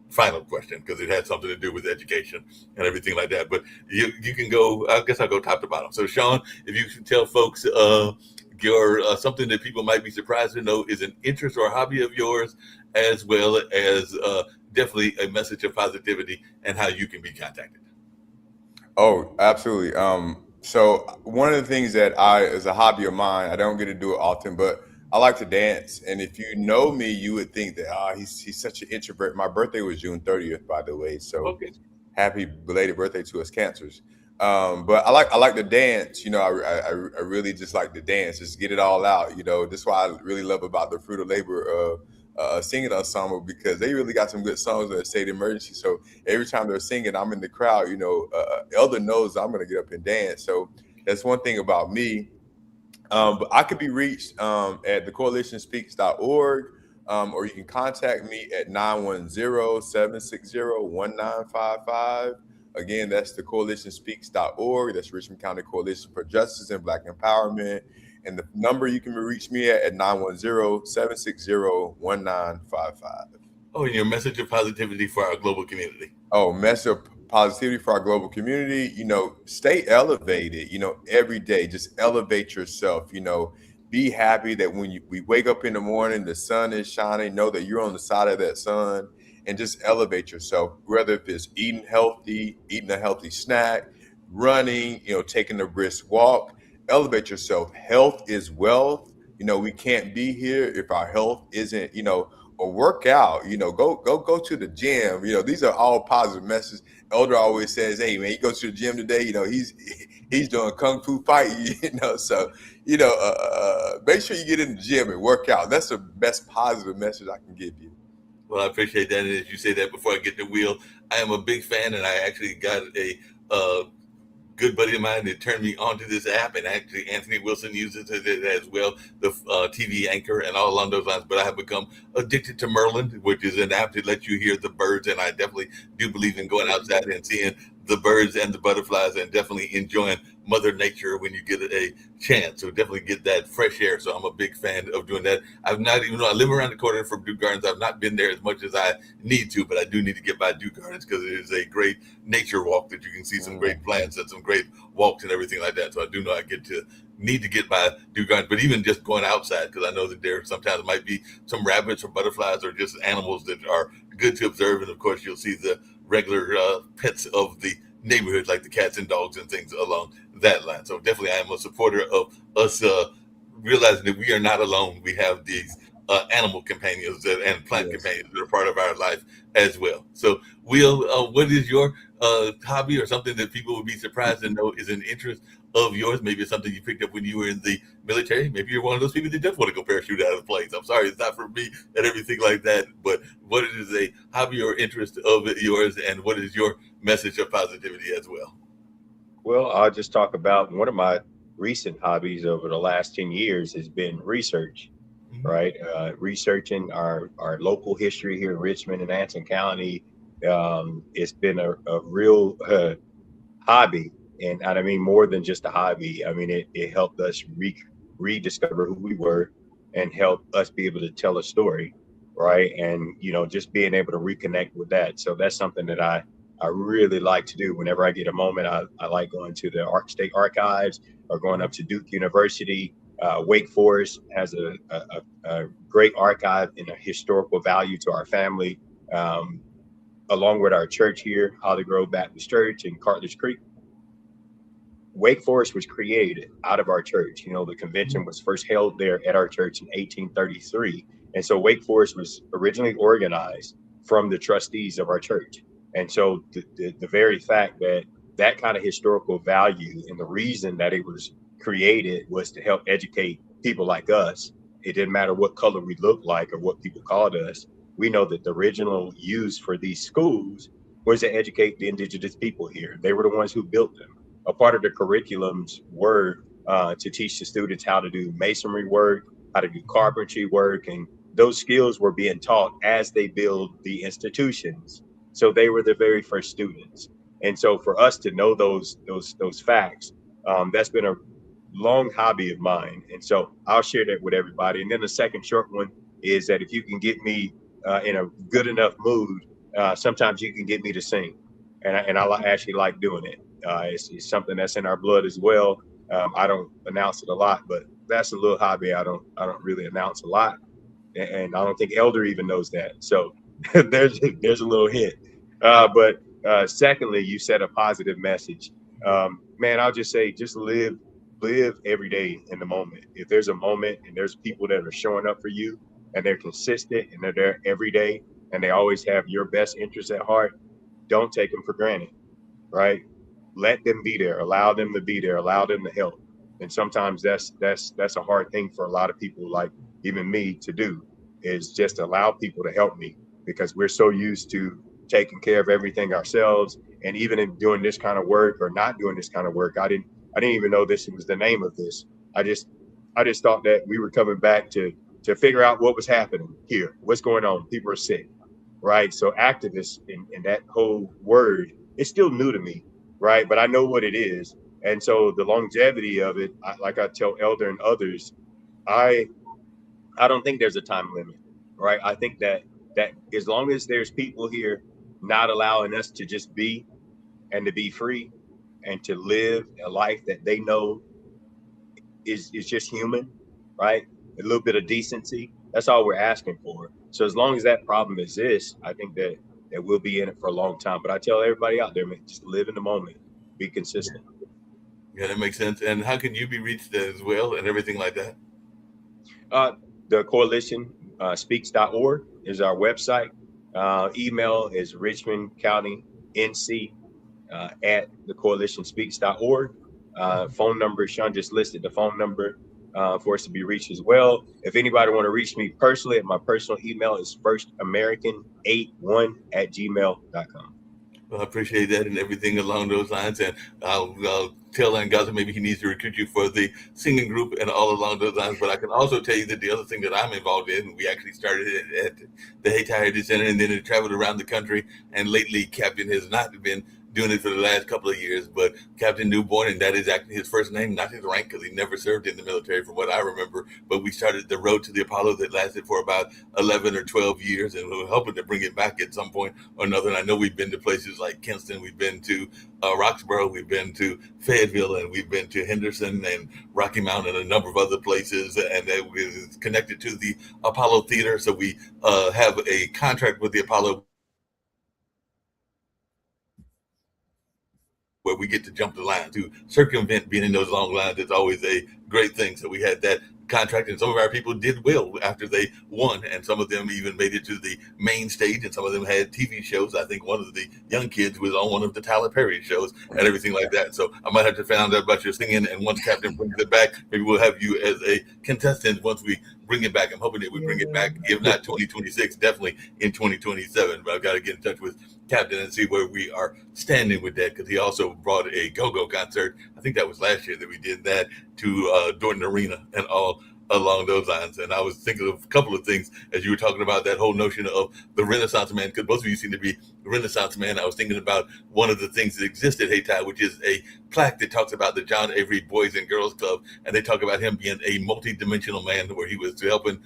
final question, because it had something to do with education and everything like that. But you can go, I guess I'll go top to bottom. So Sean, if you can tell folks your something that people might be surprised to know is an interest or hobby of yours, as well as definitely a message of positivity and how you can be contacted. Oh, absolutely. So one of the things that is a hobby of mine, I don't get to do it often, but I like to dance. And if you know me, you would think that he's such an introvert. My birthday was June 30th, by the way. So Okay. happy belated birthday to us cancers. But I like to dance. I really just like to dance, just get it all out. That's why I really love about the Fruit of Labor singing ensemble, because they really got some good songs that state emergency. So every time they're singing, I'm in the crowd. Elder knows I'm going to get up and dance. So that's one thing about me. But I could be reached at thecoalitionspeaks.org, or you can contact me at 910-760-1955. Again, that's thecoalitionspeaks.org. That's Richmond County Coalition for Justice and Black Empowerment. And the number you can reach me at 910-760-1955. Oh, and your message of positivity for our global community. Oh, message of positivity for our global community. Stay elevated, every day. Just elevate yourself, be happy that when we wake up in the morning, the sun is shining, know that you're on the side of that sun, and just elevate yourself, whether if it's eating healthy, eating a healthy snack, running, taking a brisk walk. Elevate yourself. Health is wealth. We can't be here if our health isn't, or work out, go to the gym. These are all positive messages. Elder always says, hey man, you go to the gym today, he's doing kung fu fighting, so make sure you get in the gym and work out. That's the best positive message I can give you. Well, I appreciate that. And as you say that, before I get the wheel, I am a big fan, and I actually got a good buddy of mine that turned me onto this app, and actually Anthony Wilson uses it as well, the TV anchor and all along those lines. But I have become addicted to Merlin, which is an app that lets you hear the birds, and I definitely do believe in going outside and seeing the birds and the butterflies, and definitely enjoying Mother Nature when you get a chance. So definitely get that fresh air. So I'm a big fan of doing that. I've not, even though I live around the corner from Duke Gardens, I've not been there as much as I need to, but I do need to get by Duke Gardens, because it is a great nature walk that you can see some great plants and some great walks and everything like that. So I do know I need to get by Duke Gardens, but even just going outside, because I know that there sometimes might be some rabbits or butterflies or just animals that are good to observe. And of course, you'll see the regular pets of the neighborhood, like the cats and dogs and things along that line. So definitely I am a supporter of us realizing that we are not alone. We have these animal companions and plant companions that are part of our life as well. So Will, what is your hobby, or something that people would be surprised to know is an interest of yours? Maybe it's something you picked up when you were in the military. Maybe you're one of those people that just want to go parachute out of the planes. I'm sorry, it's not for me and everything like that. But what is a hobby or interest of yours, and what is your message of positivity as well? Well, I'll just talk about one of my recent hobbies over the last 10 years has been research, right? Researching our local history here in Richmond and Anson County, It's been a real hobby. And I mean, more than just a hobby. I mean, it helped us rediscover who we were and help us be able to tell a story, right? And, just being able to reconnect with that. So that's something that I really like to do whenever I get a moment. I like going to the State Archives or going up to Duke University. Wake Forest has a great archive and a historical value to our family, along with our church here, Holly Grove Baptist Church in Cartlidge Creek. Wake Forest was created out of our church. The convention was first held there at our church in 1833. And so Wake Forest was originally organized from the trustees of our church. And so the very fact that that kind of historical value and the reason that it was created was to help educate people like us. It didn't matter what color we looked like or what people called us. We know that the original use for these schools was to educate the indigenous people here. They were the ones who built them. A part of the curriculums were to teach the students how to do masonry work, how to do carpentry work, and those skills were being taught as they build the institutions. So they were the very first students. And so for us to know those facts, that's been a long hobby of mine. And so I'll share that with everybody. And then the second short one is that if you can get me in a good enough mood, sometimes you can get me to sing. And I actually like doing it. It's something that's in our blood as well. I don't announce it a lot, but that's a little hobby I don't really announce a lot. And I don't think Elder even knows that. So there's a little hint. But secondly, you said a positive message. Man, I'll just say, just live every day in the moment. If there's a moment and there's people that are showing up for you and they're consistent and they're there every day and they always have your best interests at heart, don't take them for granted, right? Let them be there, allow them to be there, allow them to help. And sometimes that's a hard thing for a lot of people, like even me, to do, is just allow people to help me, because we're so used to taking care of everything ourselves. And even in doing this kind of work or not doing this kind of work, I didn't even know this was the name of this. I just thought that we were coming back to figure out what was happening here, what's going on. People are sick, right? So activists in that whole word, it's still new to me, right? But I know what it is. And so the longevity of it, like I tell Elder and others, I don't think there's a time limit, right? I think that as long as there's people here not allowing us to just be and to be free and to live a life that they know is just human, right? A little bit of decency, that's all we're asking for. So as long as that problem exists, I think that we'll be in it for a long time. But I tell everybody out there, man, just live in the moment, be consistent. Yeah, that makes sense. And how can you be reached as well and everything like that? The coalition speaks.org is our website. Email is Richmond County NC at the coalitionspeaks.org. Phone number, Sean just listed the phone number for us to be reached as well. If anybody want to reach me personally, my personal email is firstamerican81@gmail.com. Well, I appreciate that and everything along those lines. And I'll tell Angaza maybe he needs to recruit you for the singing group and all along those lines. But I can also tell you that the other thing that I'm involved in, we actually started it at the Haiti Heritage Center, and then it traveled around the country. And lately, Captain has not been doing it for the last couple of years, but Captain Newborn, and that is actually his first name, not his rank, because he never served in the military from what I remember. But we started the Road to the Apollo that lasted for about 11 or 12 years, and we were hoping to bring it back at some point or another. And I know we've been to places like Kinston, we've been to Roxborough, we've been to Fayetteville, and we've been to Henderson and Rocky Mount and a number of other places, and that is connected to the Apollo Theater. So we have a contract with the Apollo where we get to jump the line. To circumvent being in those long lines is always a great thing. So we had that contract, and some of our people did well after they won, and some of them even made it to the main stage, and some of them had TV shows. I think one of the young kids was on one of the Tyler Perry shows and everything like that. So I might have to find out about your singing, and once Captain brings it back, maybe we'll have you as a contestant once we bring it back. I'm hoping that we bring it back, if not 2026, definitely in 2027. But I've got to get in touch with Captain and see where we are standing with that, because he also brought a go-go concert. I think that was last year that we did that to Dorton Arena and all along those lines. And I was thinking of a couple of things as you were talking about that whole notion of the Renaissance man, because both of you seem to be Renaissance man. I was thinking about one of the things that exists at Hayti, which is a plaque that talks about the John Avery Boys and Girls Club, and they talk about him being a multi-dimensional man, where he was helping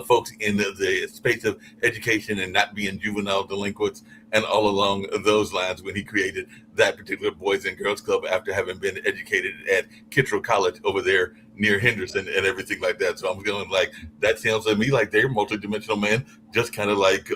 folks in the space of education and not being juvenile delinquents, and all along those lines when he created that particular Boys and Girls Club after having been educated at Kittrell College over there near Henderson and everything like that. So I'm feeling like that sounds to me like they're multidimensional man, just kind of like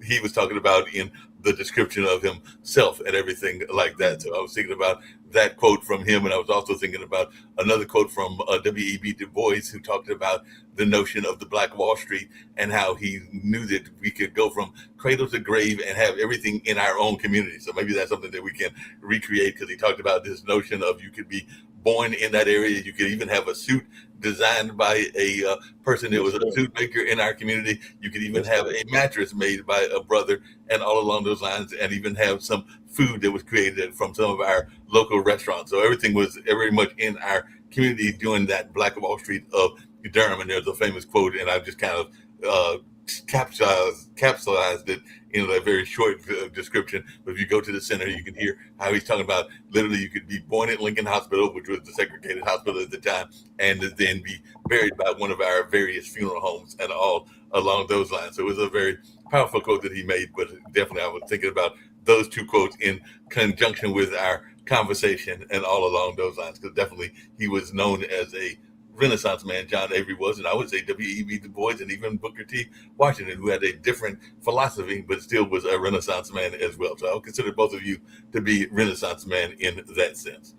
he was talking about in the description of himself and everything like that. So I was thinking about that quote from him, and I was also thinking about another quote from W.E.B. Du Bois, who talked about the notion of the Black Wall Street and how he knew that we could go from cradle to grave and have everything in our own community. So maybe that's something that we can recreate, because he talked about this notion of you could be born in that area. You could even have a suit designed by a person that was a suit maker in our community. You could even have a mattress made by a brother, and all along those lines, and even have some food that was created from some of our local restaurants. So everything was very much in our community during that Black Wall Street of Durham. And there's a famous quote, and I've just kind of capsulized it in a very short description. But if you go to the center, you can hear how he's talking about literally you could be born at Lincoln Hospital, which was the segregated hospital at the time, and then be buried by one of our various funeral homes and all along those lines. So it was a very powerful quote that he made, but definitely I was thinking about those two quotes in conjunction with our conversation and all along those lines, because definitely he was known as a Renaissance man, John Avery was, and I would say W.E.B. Du Bois and even Booker T. Washington, who had a different philosophy, but still was a Renaissance man as well. So I would consider both of you to be Renaissance man in that sense.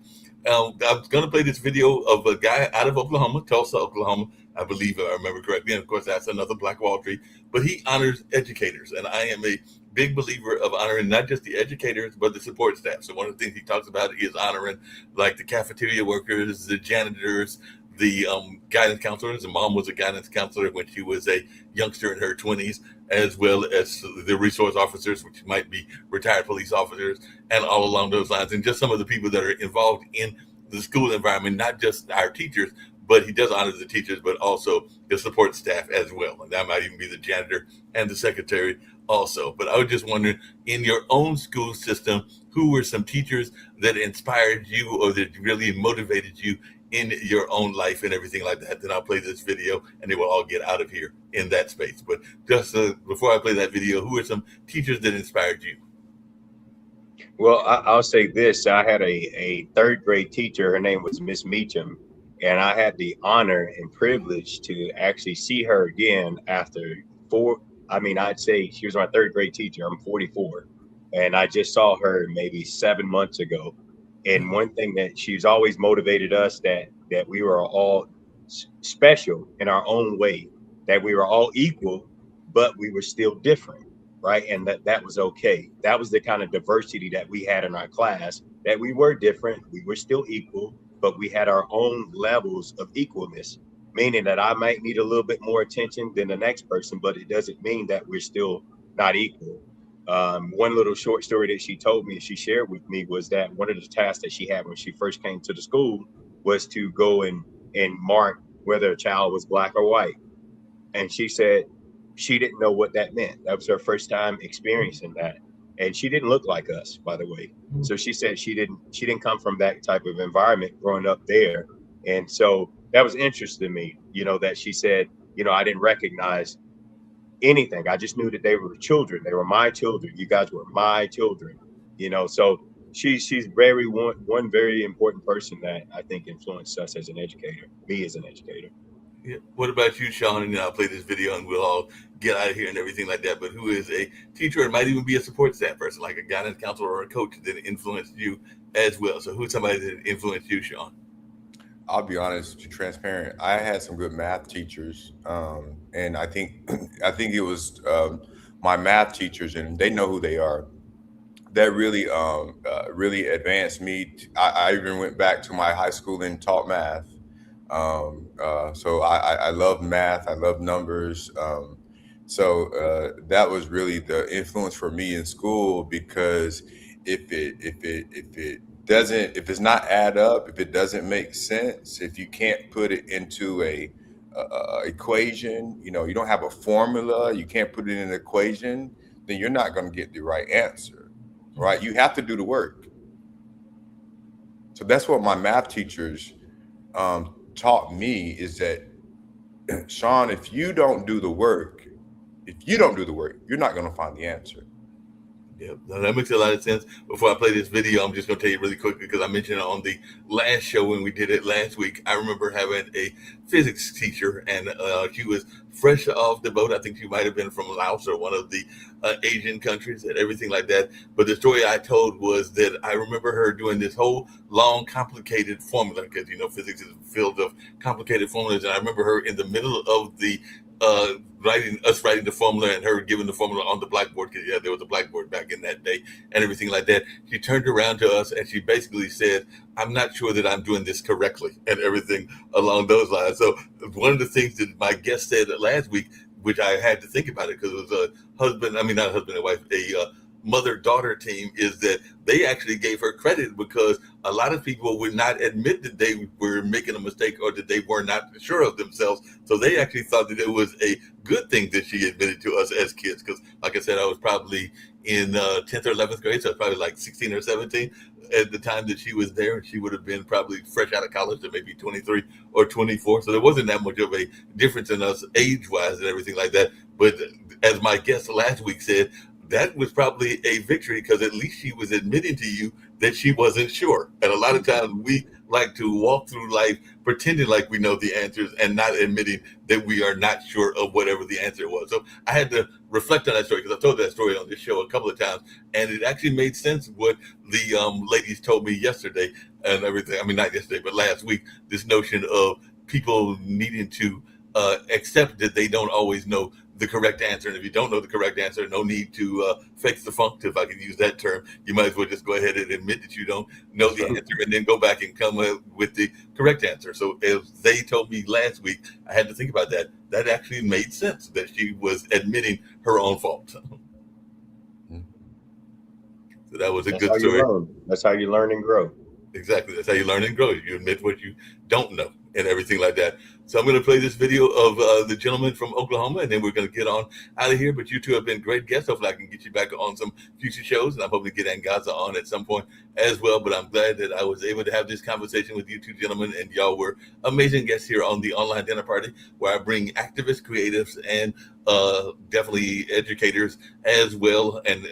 I'm going to play this video of a guy out of Oklahoma, Tulsa, Oklahoma, I believe, if I remember correctly. And of course, that's another Black Wall Street, but he honors educators. And I am a big believer of honoring not just the educators, but the support staff. So one of the things he talks about is honoring like the cafeteria workers, the janitors, the guidance counselors. And mom was a guidance counselor when she was a youngster in her 20s, as well as the resource officers, which might be retired police officers, and all along those lines. And just some of the people that are involved in the school environment, not just our teachers, but he does honor the teachers, but also the support staff as well. And that might even be the janitor and the secretary also. But I was just wondering, in your own school system, who were some teachers that inspired you or that really motivated you in your own life and everything like that? Then I'll play this video and they will all get out of here in that space. But just before I play that video, who are some teachers that inspired you? Well, I'll say this. I had a third grade teacher. Her name was Miss Meacham. And I had the honor and privilege to actually see her again after I'd say she was my third grade teacher. I'm 44. And I just saw her maybe 7 months ago. And one thing that she's always motivated us that we were all special in our own way, that we were all equal, but we were still different, right? And that was okay. That was the kind of diversity that we had in our class, that we were different, we were still equal, but we had our own levels of equalness, meaning that I might need a little bit more attention than the next person, but it doesn't mean that we're still not equal. One little short story that she told me, she shared with me, was that one of the tasks that she had when she first came to the school was to go and mark whether a child was Black or white. And she said she didn't know what that meant. That was her first time experiencing that. And she didn't look like us, by the way. So she said she didn't come from that type of environment growing up there. And so that was interesting to me, that she said, I didn't recognize anything. I just knew that they were children. They were my children. You guys were my children, so she's one very important person that I think influenced us as an educator, me as an educator. Yeah. What about you, Sean? And then I'll play this video and we'll all get out of here and everything like that. But who is a teacher? It might even be a support staff person, like a guidance counselor or a coach that influenced you as well. So who's somebody that influenced you, Sean? I'll be honest, to transparent. I had some good math teachers, and I think it was my math teachers, and they know who they are. That really really advanced me. I even went back to my high school and taught math. So I love math. I love numbers. So that was really the influence for me in school, because if it's not add up, if it doesn't make sense, if you can't put it into a equation, you don't have a formula, you can't put it in an equation, then you're not going to get the right answer, right? You have to do the work. So that's what my math teachers taught me, is that, Sean, if you don't do the work, you're not going to find the answer. Yeah, that makes a lot of sense. Before I play this video, I'm just going to tell you really quickly, because I mentioned it on the last show when we did it last week. I remember having a physics teacher, and she was fresh off the boat. I think she might have been from Laos or one of the Asian countries and everything like that. But the story I told was that I remember her doing this whole long, complicated formula, because, physics is filled of complicated formulas. And I remember her in the middle of the writing the formula, and her giving the formula on the blackboard, because there was a blackboard back in that day and everything like that. She turned around to us and she basically said, "I'm not sure that I'm doing this correctly," and everything along those lines. So one of the things that my guest said last week, which I had to think about it, because it was not a husband and wife, a mother-daughter team, is that they actually gave her credit, because a lot of people would not admit that they were making a mistake or that they were not sure of themselves. So they actually thought that it was a good thing that she admitted to us as kids, because like I said, I was probably in 10th or 11th grade, so I was probably like 16 or 17 at the time that she was there. She would have been probably fresh out of college, or maybe 23 or 24. So there wasn't that much of a difference in us age-wise and everything like that. But as my guest last week said, that was probably a victory, because at least she was admitting to you that she wasn't sure. And a lot of times we like to walk through life pretending like we know the answers and not admitting that we are not sure of whatever the answer was. So I had to reflect on that story, because I told that story on this show a couple of times, and it actually made sense what the ladies told me yesterday and everything. I mean, not yesterday, but last week, this notion of people needing to accept that they don't always know the correct answer. And if you don't know the correct answer, no need to fake the funk, if I can use that term. You might as well just go ahead and admit that you don't know the answer, and then go back and come up with the correct answer. So as they told me last week, I had to think about that. That actually made sense, that she was admitting her own fault. So that was a good story. That's how you learn and grow. Exactly. That's how you learn and grow. You admit what you don't know and everything like that. So I'm going to play this video of the gentleman from Oklahoma, and then we're going to get on out of here. But you two have been great guests. Hopefully I can get you back on some future shows, and I'm hoping to get Angaza on at some point as well. But I'm glad that I was able to have this conversation with you two gentlemen, and y'all were amazing guests here on the Online Dinner Party, where I bring activists, creatives, and definitely educators as well, and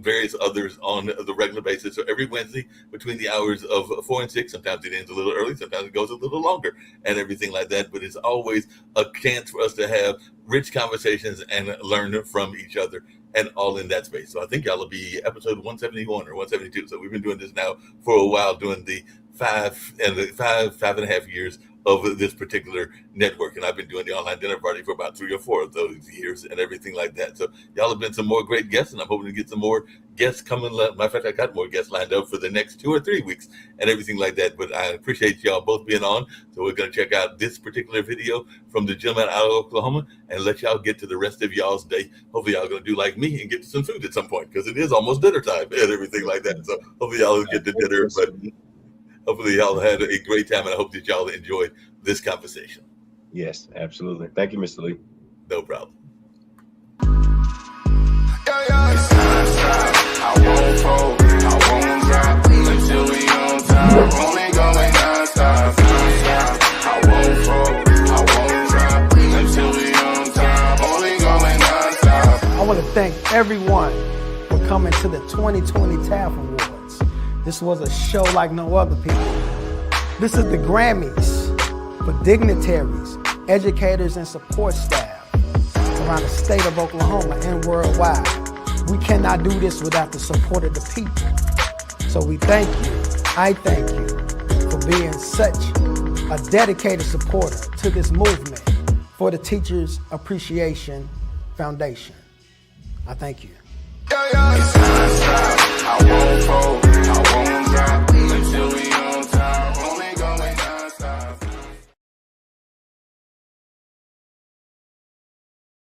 various others on the regular basis. So every Wednesday between the hours of 4 and 6, sometimes it ends a little early, sometimes it goes a little longer and everything like that. But it's always a chance for us to have rich conversations and learn from each other, and all in that space. So I think y'all will be episode 171 or 172. So we've been doing this now for a while, doing the five and a half years of this particular network. And I've been doing the Online Dinner Party for about 3 or 4 of those years and everything like that. So y'all have been some more great guests, and I'm hoping to get some more guests coming. Matter of fact, I got more guests lined up for the next 2 or 3 weeks and everything like that. But I appreciate y'all both being on. So we're going to check out this particular video from the gentleman out of Oklahoma and let y'all get to the rest of y'all's day. Hopefully y'all going to do like me and get to some food at some point, because it is almost dinner time and everything like that. So hopefully y'all will get to dinner, but hopefully y'all had a great time, and I hope that y'all enjoyed this conversation. Yes, absolutely. Thank you, Mr. Lee. No problem. I won't fold, I won't drop until we on time. Only going non-stop. I won't fold, I won't drop until we on time. Only going non-stop. I want to thank everyone for coming to the 2020 TAF Awards. This was a show like no other, people. This is the Grammys for dignitaries, educators, and support staff around the state of Oklahoma and worldwide. We cannot do this without the support of the people. So we thank you, I thank you, for being such a dedicated supporter to this movement for the Teachers Appreciation Foundation. I thank you. I won't fold, I won't drop until we